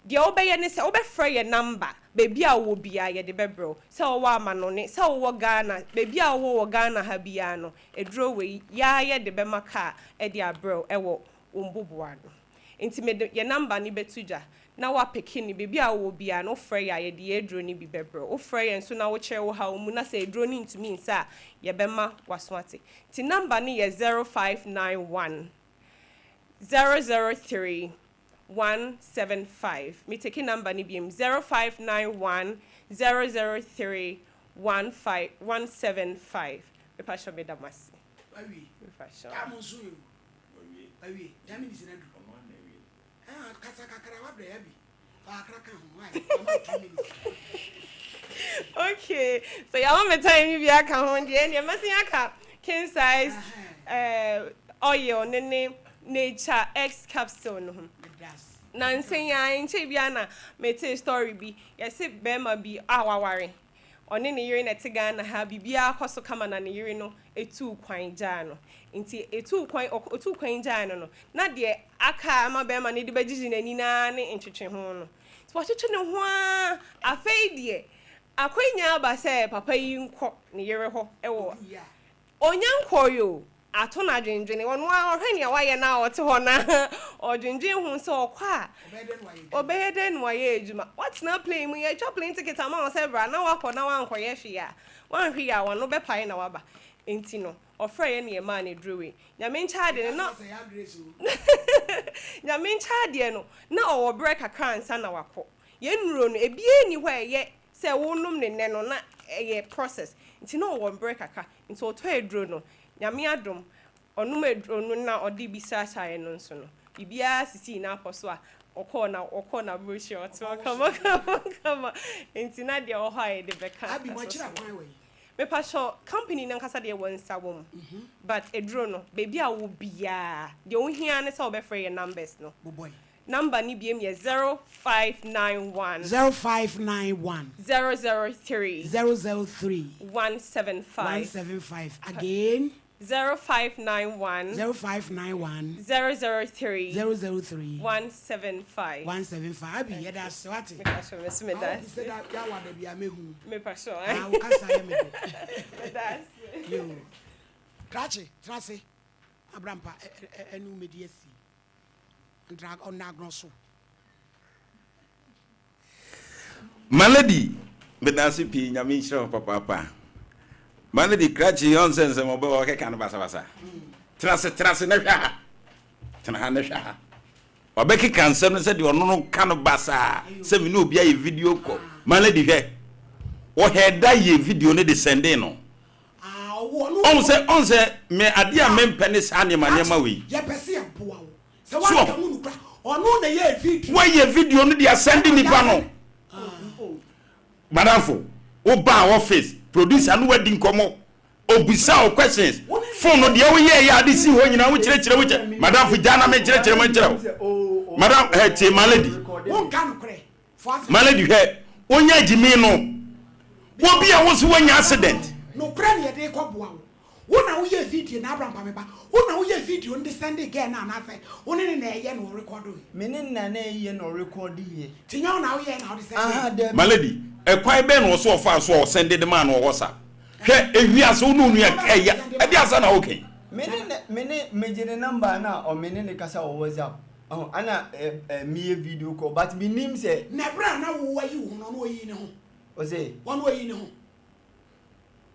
de obeye ne se obefra ye number baby a wo bia ye de bebro se wo ama no ne se wo Ghana baby a wo Ghana ha bia no edro we ya ye de be maka e de abro ewo umbubuano enti me ye number ni betuja na wa pekini baby a wo bia no frɛ ya ye de edro ni bi bebro o frɛ ye nso na wo kyerɛ wo ha mu na se edro ni ntumi nsa ye bema waswate ti number ni ye 0591 003 175 me take number ni biem 0591 003 175 me pa show me da masi awi me pa show amonso yo awi dami ni sina du kasa kakara wa bre abi akara kan ho ai okay so ya want me time you be aka ho de ene masin aka king size oil ne nature X capsule no na nsenya nche bia na mete story bi yesi bema bi awaware one ne yiri na tiga na ha bibia akoso kama na ne yiri no etu kwan ja no nti etu kwan ja no na de aka ama bema ne de bagiji na ni na ne ntwetwe ho no Swatch no one a fade ye. A quenya ba say papa yi nko ne yere ho ewo. Onyan koyo atona dwendwene won wa ohwani a waye na ote ho na odwendwen hu se okwa obeden waye ejuma. What's not playing mu ye twa plane ticket ama o se bra na wakọ na wankoye hwe ya. Wan hwe ya won no be pai na waba. Enti no ofra ye ne ma ne druwe. Nyame ncha de no. Nyame ncha de no na owo break akra nsa na wakọ. Ye nuro no ebie ni hwe ye se wonum ne no na eye process. Nti no wo break aka. Nti o to edro no. Nyame adom onum edro no na odi bisa chae no nso no. Bibia sisi na aposo a okọ na brochure oto kama. Nti na de o ha e de beka. Abi mo kira kwan we. Me pa sure company na nkasa de won sa wom. But edro no baby a wo bia. De o hia ne sa o be free your numbers no. Boy. Number ni biem ye 0591 003 175 again 0591 003 175 abi ye da swati me pa sure me that say that ya wa da bia mehu me pa sure ah wo kasa ya me that yo trace abrampa enu mediasi drag on nagroso Malady bedasi pi nyame hira papa Malady krachi onsense mo be wo keka no basa trace na hwa tena na hwa obeki kansem no se de ono no ka no basa se me no bia ye video call Malady hwe wo heda ye video no de sende no on se me ade a me mpene sa ne manema we ye pese ye boa wo se wa ka mu nukra ono na ye video wa ye video no de sende nipa no Madamfo oba office producer no wadi nkomo obisa o questions phone no de wo ye ya de si ho nyina wo kire wo madamfo jana me kire wo madam te Malady won ka no kre Malady he onya jimi no wo bia wo so wanya accident no kre ne de ko boa wo na wo ye video na abrampa me ba wo na wo ye video ndi send again na say wo ne na ye no record me ne na ye no record ye tinya na wo ye na wo send Malady ekwai be no so ofa so send the man wo wosa hwe ewiase wo nu ya eya e dia sa na okay me ne mejere number na o me ne kasa wo WhatsApp ana me video call but me nim say na bra na wo wa yi wo no yi ne ho o say won wo yi ne ho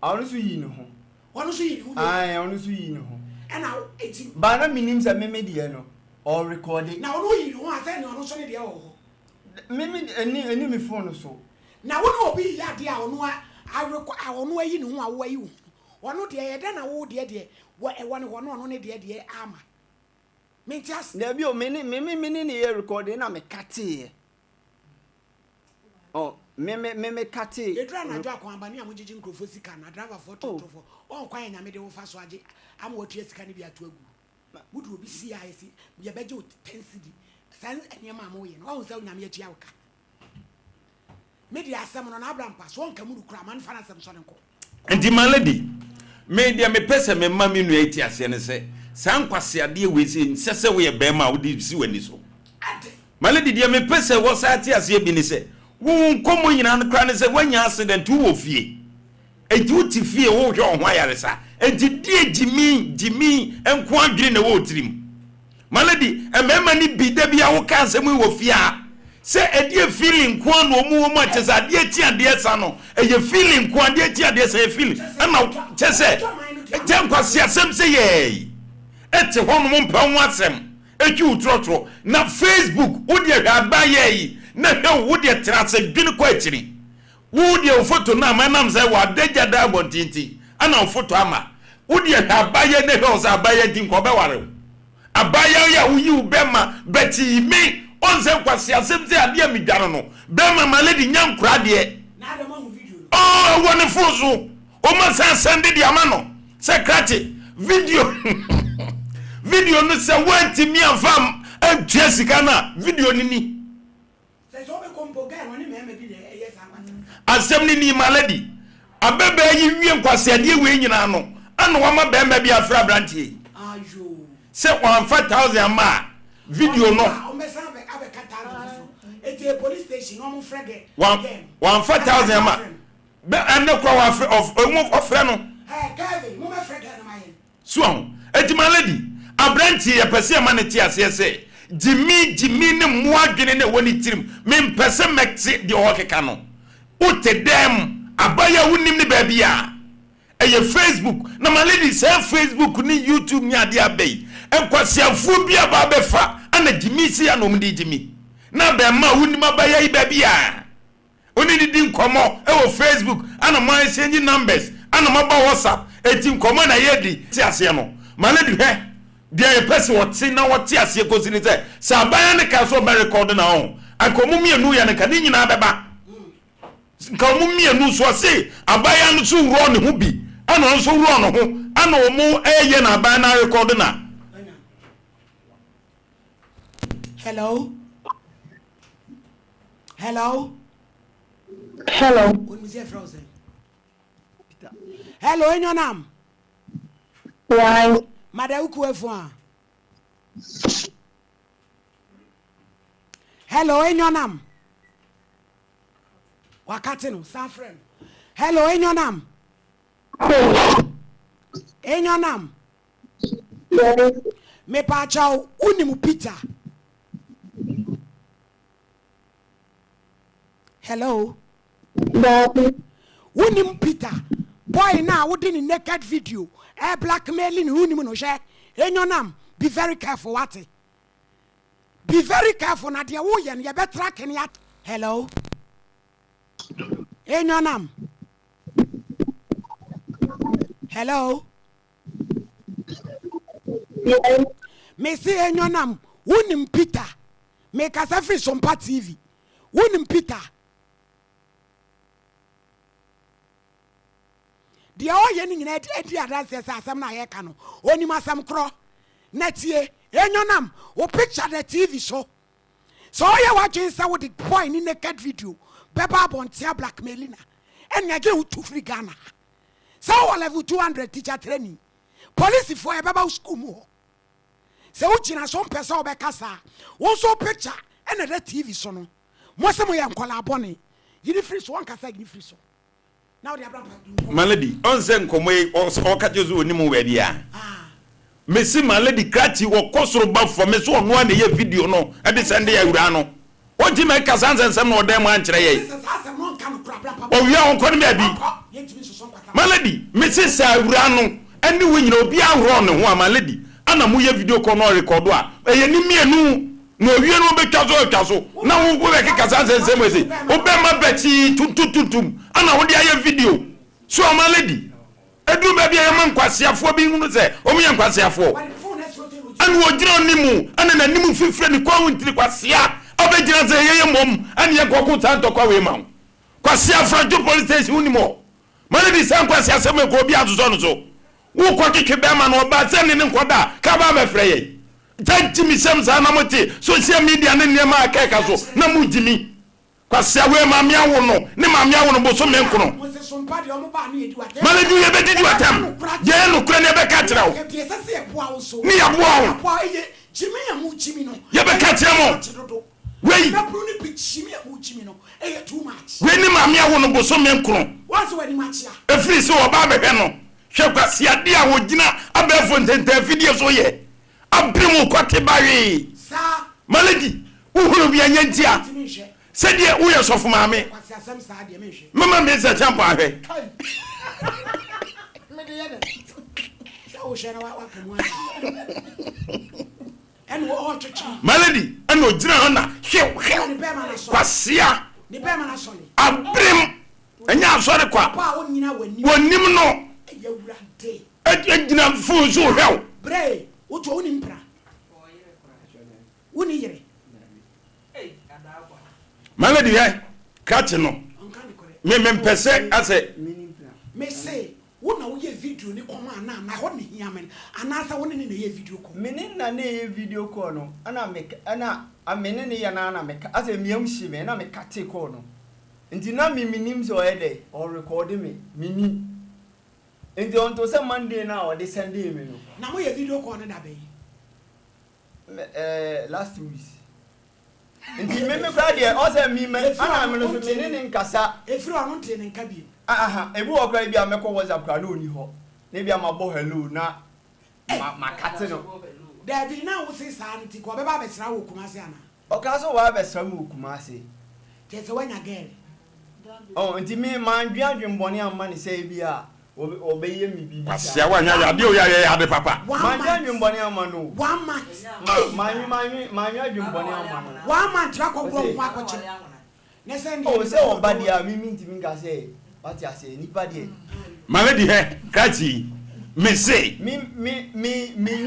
awon so yi ne ho won so yi ne ho ai awon so yi ne ho ana eti ba na me nim say me de no or recording na won yi ne ho asa ne won so ne de ho me eni me phone so na won obi ya de a ono a ono ayi ne ho a wo ayi wo ono de ye de na wo de wo e won ono ne de ama mentias na bi o me ne ye recording na me kate oh me kate edra na jo akwan ba ne amujiji nkrofo sika na driver for totofo on kwan nya me de wo fa so age am wo tue sika ne bi atu agu wudu obi si ya esi ye beje 10 cedi san eniema am wo ye no wo se nya me atua wo ka media asem no na abrampa so onka mu kura man fana asem so ne ko enti Malady media me pese me ma me nu ati ase ne se san kwase ade we se nsese we be ma wo di si wani so Malady dia me pese wo sa ati ase bi ni se wo nkomo nyina no kura ne se wanya accident wo fie enti wo ti fie wo hwe ho ayare sa enti die jimi enko adwene na wo tirim Malady e mema ni bi da bia wo ka asem wo fie a se edie feeling kwa no mu atesa de ti ade sa no eye feeling kwa de ti ade sa e feeling ana chese kwase asem se ye ete hono mo mpa ho asem etwi utrotro na Facebook wo de haba ye na hwe wo de trase dwene kwa akiri wo de photo na manam se wa deja da bontinti ana photo ama wo de haba ye na hwe o sa abaye din ko be ware abaye ya wo yi wo be ma beti mi onse kwase asem ade amidwano no be ma Malady nyankura de na da ma video oh woni fuzu o ma sa send de ama no secret video no se wanti mi afam antua sika na video ni se so be kompo ga woni me bi de yes asem ni Malady abebe yi wie nkwase ade we nyina no ana wa ma be ma bi afra brantie ayo se 1000 ma video no the police station no mo frege 1,000 ma be ene kwa of no Kevin mo me frege na maye so eti my lady abranti ye pese ma ne ti ase se Jimmy ne mo adwene ne woni tirim me pese mekse de o keka no wote dem abaya wonim ne ba bia eye Facebook na my lady say Facebook ni YouTube ni ade abai enkwasiafo bia ba befa ana Jimmy si anom di Jimmy na be ma wonim abaya yi ba bia oni di nkomo e wo Facebook ana mo exchange numbers ana mo ba WhatsApp eti nkomo na yedi ti ase no my lady he dia ye person what na what ti ase ko sini say sa abaya ne ka so be record na ho ankomo mienu ya ne ka ni nyina beba nkomo mienu so say abaya no so ro ne ho bi ana so ro no ho ana o mu eye na abaya na record na hello frozen hello in your name Why? Madam Kuefua. Hello, in your name. Wakatino, Safren. Hello, in your name. In your name. Me pachao unimu Peter. Hello. Unimu Peter. Boy now wouldn't in naked video. Blackmailing unimu no share. In your name. Be very careful, what? Be very careful, Nadia Wuyan, you better track any at. Hello. In your name. Hello. Me say in your name. Wunim Peter. Make us a free Sompa TV. Wunim Peter. The Oheneni Adazoa asam na ye kano. Oni masam kro. Netie enyonam o picture the TV show. So you watching say with the boy in naked video. Beba bontia blackmailina. And you get to free Ghana. So level 200 teacher training. Police for a baba school mo. So uchina some person obekasa. Also picture and a TV show no. Most of them call aboni. You free so one kasa you free so. Now they are my lady, on zen come or catches you nimu wedia. Messi my lady Krati or Kosro Buff for me so one year video no at the Sunday Urano. What you make Kazans and some more damn answer? Oh, we are on Conmeby. My lady, Mrs. Urano, and you will be out wrong, my lady. Anna Muya video call record. A enemy no, you know, because castle. Now we work at Kazans and same way. Obama Betty to Anna, what the video? So, my lady. I do baby a man kwasia for being say, o me kwasia for. And wo jira nimu, and na nimu fi friend kwa wintri kwasia. Obejira say ye mom, and ye kwaku tanto kwa we ma. Kwasia from to police station unimo. Man di san kwasia se me ko bi azuzo no so. Wo kwa keke be ma no ba se ne nkoda, ka ba be frɛ ye. Tanti mi sem sa na moti, social media ne ne ma akeka so, na mu jimi. Kwasia we ma mia wo no, ne ma mia wo no bo so me nkono. Maladu ye bedi watam. Ye no kura ne be ka tira wo. Ni ya boa wo. Jimi ya mu jimi no. Ye be ka tira mo. Wei. Na bru ni bi jimi ya mu jimi no. E too much. We ni ma mia wo no bo so me nkono. What's when you match ya? E free so oba be hwe no. Hwe kwasia de a wo gina abefo ntenta fidie so ye. Abrimu kwate bawe. Sa. Maladi. Uhuru bi anyantia. Said ye we are so for mammy. Mamma means a champ ahwe. Melody, and no drana, Kwasia, Abrim, and ya sorry qua. One nimno, at Edna Fool so hell. Bray, what you own impra? Unire. Melody, catch no. Me pese as a me say, what now ye video ni koma na ho ne hiamen. Anasa woni ne ye video call. Me na ne video call no. Ana make ana amene ne ya na make as a miam shi me na me kate call no. Nti na me minim so ede or record me. Mini. Nti on to say Monday na or the Sunday me no. Na mo ye video call na da be. Last week. Nti me kra de o se mi me ana me no so me ne nkasa efiri ono nte ne nka bi aha ebu okra bi amekọ WhatsApp kra na oni ho na bi amabo hello na ma kate no da bi na wo se sa nti ko be ba be sra wo kumase ana o ka so wa be sra mu kumase te se wanya girl oh nti me man dwadwen bone amma ne sei bi a obeye mi bi asia wanya ya de o ya de papa man dwadwen bone amma no 1 month man dwadwen bone amma no 1 month ra ko gbo kwa ko che ne se ndi o se o ba dia mi nti mi ka se pati ase nipa de malady he kachi me say me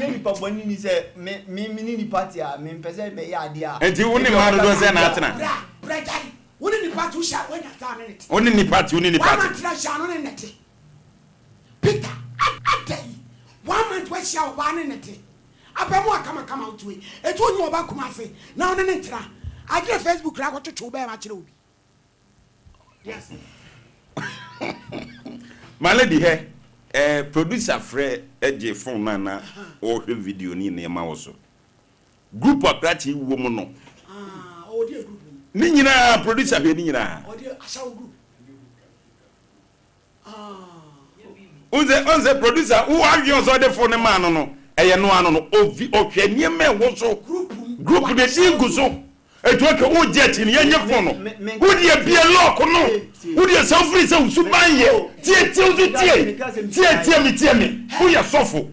nipa boni ni se me ni party a me pese be ya de a enti woni ma do se na atena bra dai woni ni party sha wanya ta ne net woni ni party wa tra sha no ne net Peter adai 1 month we sha oba ne net abamu akama utwe etu onyi oba kumase na one ne tra agre Facebook ra ko tutu be ma kire obi yes malady he producer frɛ eje phone na o hwe video ni na ma wo so group akrati wo mu no o di group ni nyina producer be ni nyina o di ashawo group unze producer who argue on so the phone man no eye no ano no ohwe niema wo so group de singu so etuake wo jet ni yenye phone no wo de bie lock no wo de selfie se usubanye tie mi wo ye sofo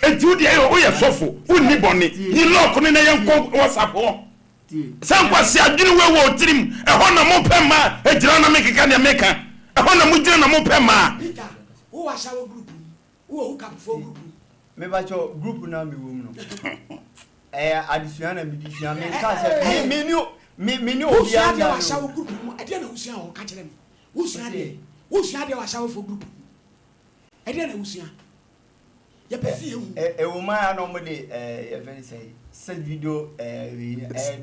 enti wo de wo ye sofo wo ni boni ni lock ni na yenko WhatsApp ho sankwa si adwene we wo tirim e ho na mo pema e gira na mekeka ne meka e ho na mo gira na mo pema who was our group? Who come for group? Me ba cho group na me wo mu no. Addition na me disia me ka se me ni obi anda. Who was our group? I dey na usia o ka kire me. Who sia dey was our for group. I dey na usia. Ya pesi e wo ma ya no mo de e very say set video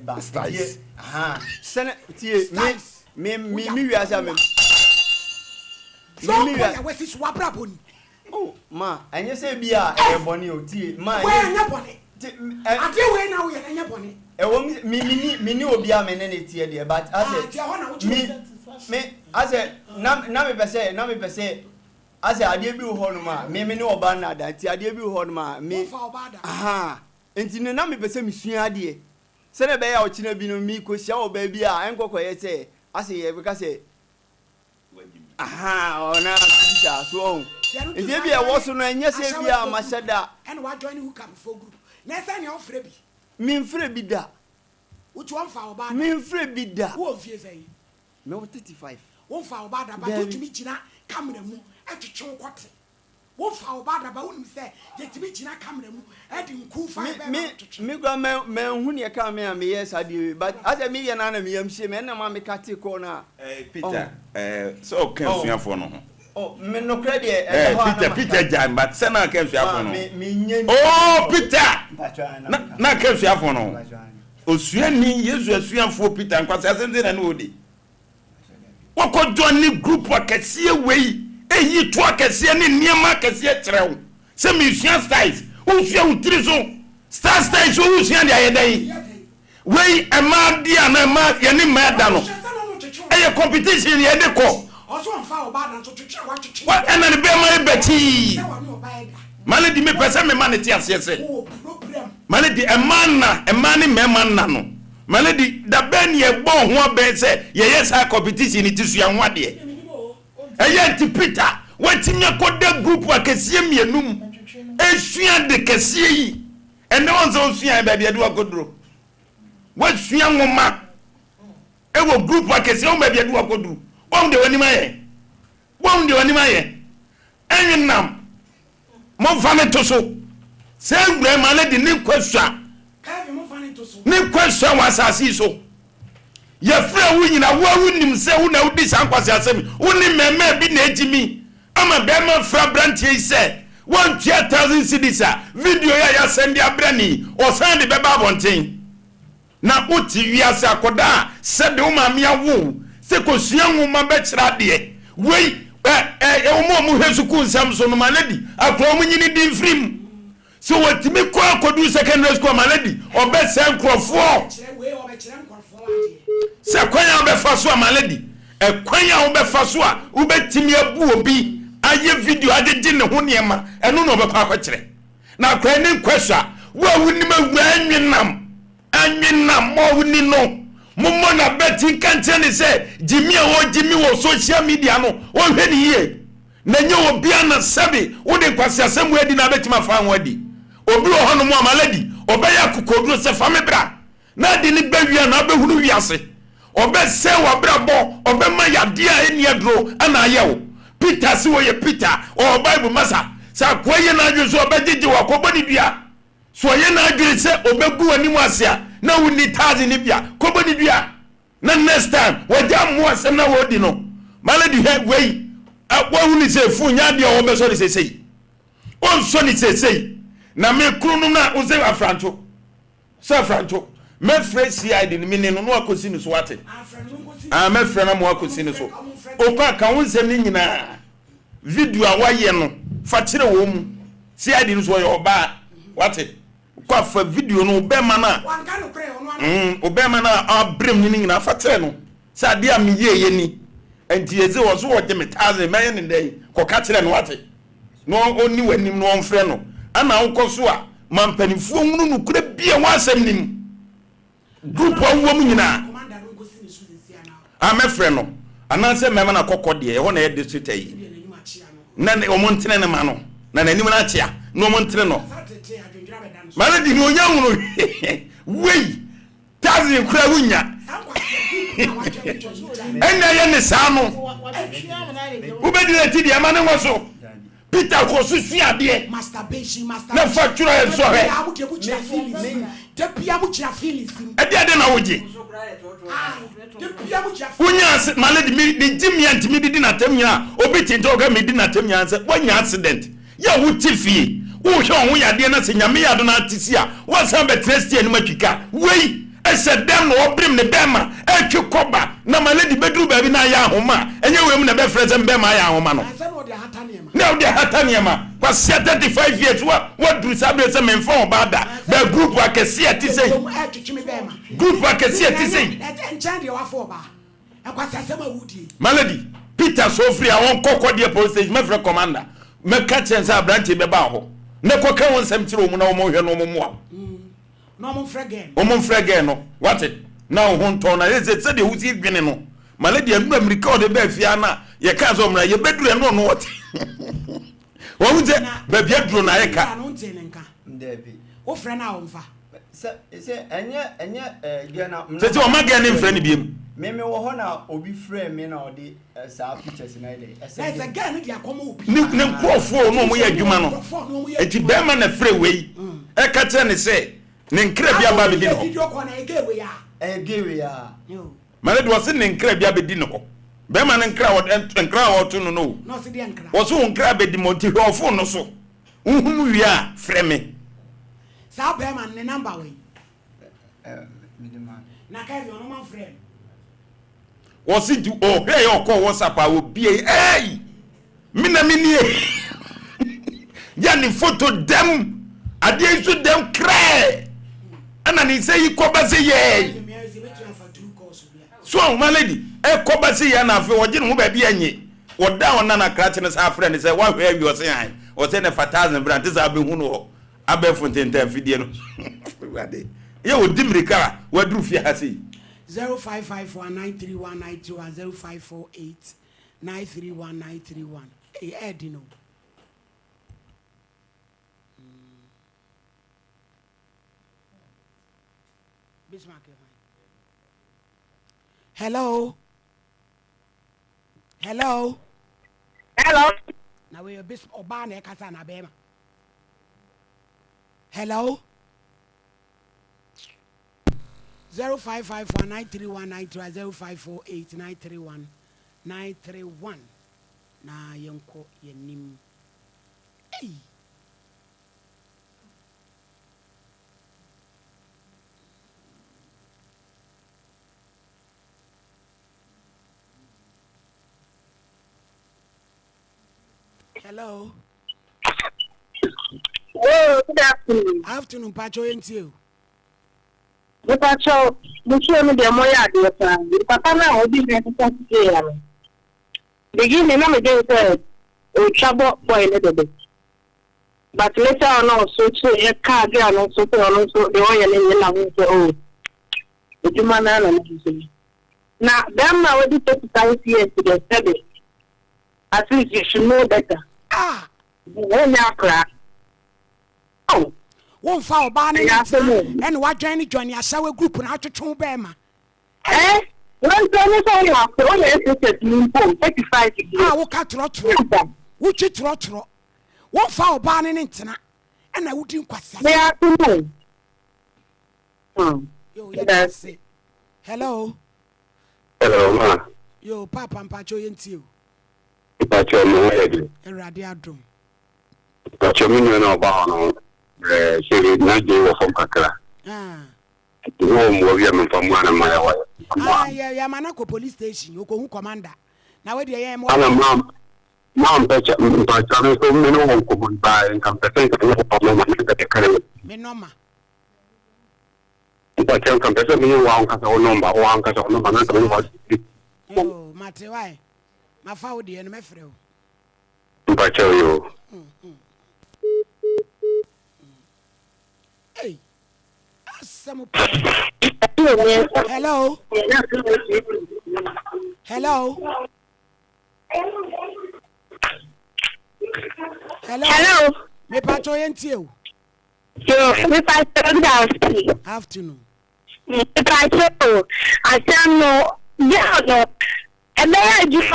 ba tie aha sene tie me wi asa me so ya we sis wa bra boni oh ma anya se bia e boni o tie ma we anya boni ade we na we anya boni e wo mi ni obi a me ne tie de but ase me ase na me pese ase ade bi ho no ma me ni oba na da tie ade bi ho no ma me aha enti ne na me pese mi sua ade se ne be ya o kina bi no mi ko sia o ba bi a enkokọ ye se ase ye be ka se aha ona pizza so enti bi e wo so no enye se bi a ma sheda and wa join who come for group na say ne ofre bi mi mfre bi da utu onfa oba mi mfre bi da wo ofie say me 35 onfa oba da ba to tumi gina camera mu atwetwe kote onfa oba da ba wonim say yetimi gina camera mu edi nku fa be mi gwa me hu ne ka me am yes ade but ase mi ye na me yam hye me na ma me kate ko na Peter so kan suafo no oh me no credit Peter Jan but se na kan suafo no oh Peter na kan suafo no osuani Yesu asuafo Peter nkwase asente na no odi wako join group akese wei eyi to akese ne niema akese trew se mi sua styles usua utiri so star styles usua dia yedai wei ema dia na ema ye ni meda no eye competition ye de ko oso onfa oba da so twetwe wa twetwe wa ena ne be ma beti malady me pese me man ti asese malady ema ni me man na no malady da ben ye bo ho be se ye yesa competition ti sua ho ade eye ti Peter watimi akoda group akese mienum esua de kese yi ene won so sua ba bia de akodro wasua ngoma ewo group akese o ba bia de akodro won de wani maye enyenam mo fane to so se ngre malady ni kwasua ka mo fane to so ni kwasua wasasi so ye fra wu nyina wo nim se wu na udi sankwase asemi wu ni meme bi na ejimi ama be ma fra brantie se 1,000 cedis video ya send abrani o send be ba bonten na uti wiase akoda se de wo ma mia wo se ko sua nwoma be kira de wei mu hesuku nsam so no malady akro mu nyini din frim so watimi ko akodu secondary school malady obe se nkrofo se kwanya obefa so amaledi kwanya obefa so a ubetimi abu obi aye video agege ne ho niema eno no obepa akokire na kwani nkwasha wo wunima anwenam mo wuni no mommo na beti kante ne se jimi wo social media no wo hwe ni ye na nye obi ana sabi wo de kwase asemu adi na betima fa ho adi obi wo hono mo amaledi obeya kokoduro se fa me bra na di ni bewia na behunu wiase obe se wa brabo obe ma yade a eni adro ana ayewo Peter si wo ye Peter o Bible masa sa koye na adwo so obegege wa koboni dua so ye na adwo se obegu ani mu asia na wuni tazi ni bia koboni dua na next time waja mu asem na wodi no maladi he wei wa wuni se fu nya de o be so ni sesei on so ni sesei na me krunu na o se afranto me fresh CID ni mini no akosi ni so wate me frɛ na mo akosi ni so o kwa ka wonsem ni nyina video a waye no fa kire wo mu CID ni so ye oba wate kwa fa video no be ma na wanka no pre ono obe ma na abrem ni nyina fa kire no sa de am ye ni enti eze wo so wo de metaze me ne dai ko ka kire no wate no oni wanim no on frɛ no ana wo so a mampanifuo hunu no kure bia wasem nim group wa mu nyina me frɛ no ananse mema na kokode e ho na ye district yi na o montene ne ma no na nanim na achia no montene no mara di no nya hunu wei tazi kura wunya enya ye ne sa no ubedi na ti di ama ne woso Peter ko susu ade masturbation na factura e so he ade ade na woje unya maledi mi de jimi antimi di na tamnya obi tinto ga mi di na tamnya se wonya accident ya wuti fie wo hwe on ya de na se nyame ya do na atisi a wo san be tresti ani matwika wei ese dem no obrim ne bema etwe koba na maledi bedru ba bi na ya ahoma enye wem na be freze bema ya ahoma no now they hataniema kwa 35 years what do sabe se menfa obada be group akesi atise group akesi atise enchande wafo ba ekwasasema wudi malady Peter Sofri a won kokko de police station me frɛ commander me ka chense abranche be ba ho ne koka won sam tire omu na wo mo hwe no mo mo no mo frɛ gen no what it now ho nton na ye se de wusi dwene no malady anu America o de ba fia na ye ka so mra ye bedure no no what wo wunje ba bia duro na ye ka no nte ne nka ndebi wo frɛ na wo mfa se enye dia na se o ma gen ne mfrɛ ne biem me wo ho na obi frɛ me na odi sa pictures na ile ese gan ne dia komo obi ne nkrofo no mo ye adwuma no enti be ma na frɛ wei e ka tire ne se ne nkra bia ba be di no video ko na egewe ya malady was ne nkra bia be di no be ma ne nkra wo to no no se dia nkra wo so nkra be di monti hofo no so uhunu wi a frɛ me sa be ma ne number we minimum na ka yo no man frɛ wo si du o hey o ko WhatsApp a obie hey mina minie ya ni photo dem ade so dem kra ana ni say ikoba say ye so my lady e koba say ya na afi wo gine ho ba bia nye wo da wona na kra che ne sa afre ne say wa hwe awi o say han o say ne 4000 brand say abe hu no abe fonten fidie no wade ye wo dimrika wa duru fi ha sei 0554931931 0548931931 Edino. Bismarck. Hello. Hello. Now we are bis obane kasa na bema. Hello. 0554931931 0548931931 na yenko yenim. Hey. Hello. Oh, good afternoon. Afternoon, Pacho and you. Pacho, Mucho no de moya de plan. Papa na obi na ta ya. Begin na me dey say o trouble boy le bebe. But later on also so e ka dey on so the one you na we say oh. Ejuma na na no. Na them na we dey 35 years to the service. At least you should know better. When you cry. Oh. Won't fall banning and what journey join your shower group and out to Bema. Eh? One time I have to only 35 years. I will cut rotro. Which it rotro. Won't fall banning internet. And I wouldn't question. They are to know. Hello. Hello, ma. Yo, Papa and Pacho into you. Pacho, no head. A radiadrum. Pacho, me no about. Seri na je from Kakra. Wo mo wi am from wana my wife. Ya manako police station, you go commander. Na we dey am. Ana mam pecha me so me no won ko ba en kam pesa ko no problem ma ka te kare. Me normal. Pacha kam pesa me wa on ka so number wa on ka so number na ka me wa. Yo, mate why? Ma fa wo dey no me frɛ o. Pacha yo. Hey. Hello. Hello. Hello. Me pacho yentio. Yo, me pacho afternoon. Me pacho. I don't know. Yeah, no. And then I just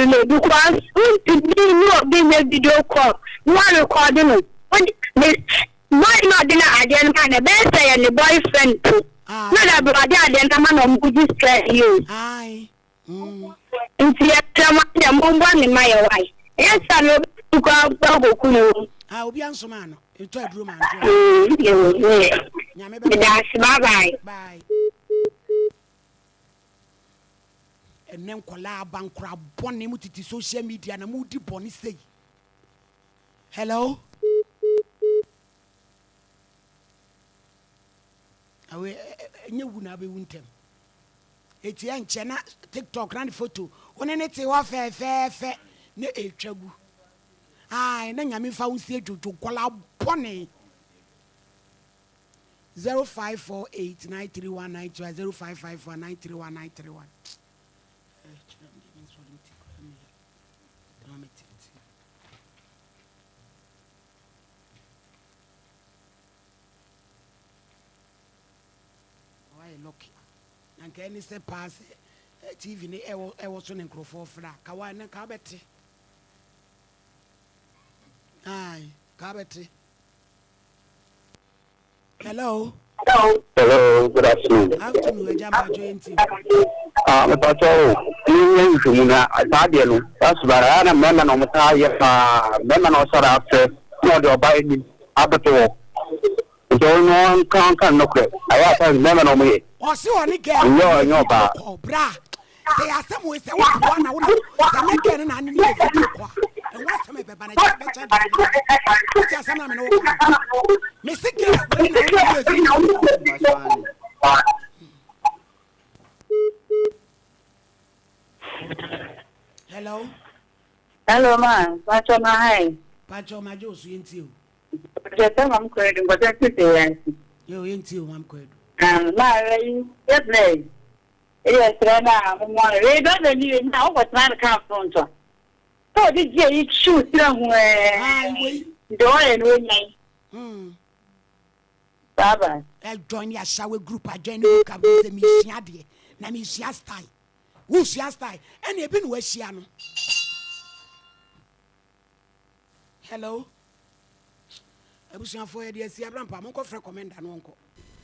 know because we didn't be a video call. One recording. Why not dinner again? Man, best say and the boyfriend too. Not a brother, then a man on good stress you. Aye. If you have someone in my wife, yes, I know to go. I'll be on some man. It's a room. Bye. Bye. And then collab and crab bonny mutiti social media and a moody bonny say. Hello. Awe enye wu na be wuntem eti enche na TikTok na photo one te wa fe na etwagu ai na nyame fa wusi adwojo kola bone 05489319 0554931931 lucky and can any say pass TV ni e wo so ne microphone fra ka wa na ka beti ai ka beti. Hello. Hello, good afternoon. Afternoon, Ejama jointi. Me pacho ni shumuna atade no asbara na mema no mta ye pa mema no sara afe no do ba ni abeto so no kan no kre aya ta mema no me o si oni girl no ba bra say asem we say wa na wo na me girl na ni e fi kwa e wa se me be ba na be cha di asem na me no me si girl we na Hello. Hello, man. Pacho na hai. Pacho ma jo su yenti o. Jeta mam kwedu ngoja kiti yo yenti o mam kwedu. Ma re yeble. Iya trena mo re do de ni na o kwatna ka front. So di je yi chu tira hu we. Do e no nyan. Baba. I join ya shower group I join you ka be me hia de na me hia style. Who hia style? And e bi no hia no. Hello. Ebusian for ye dey see abrampa mo ko recommend na nko.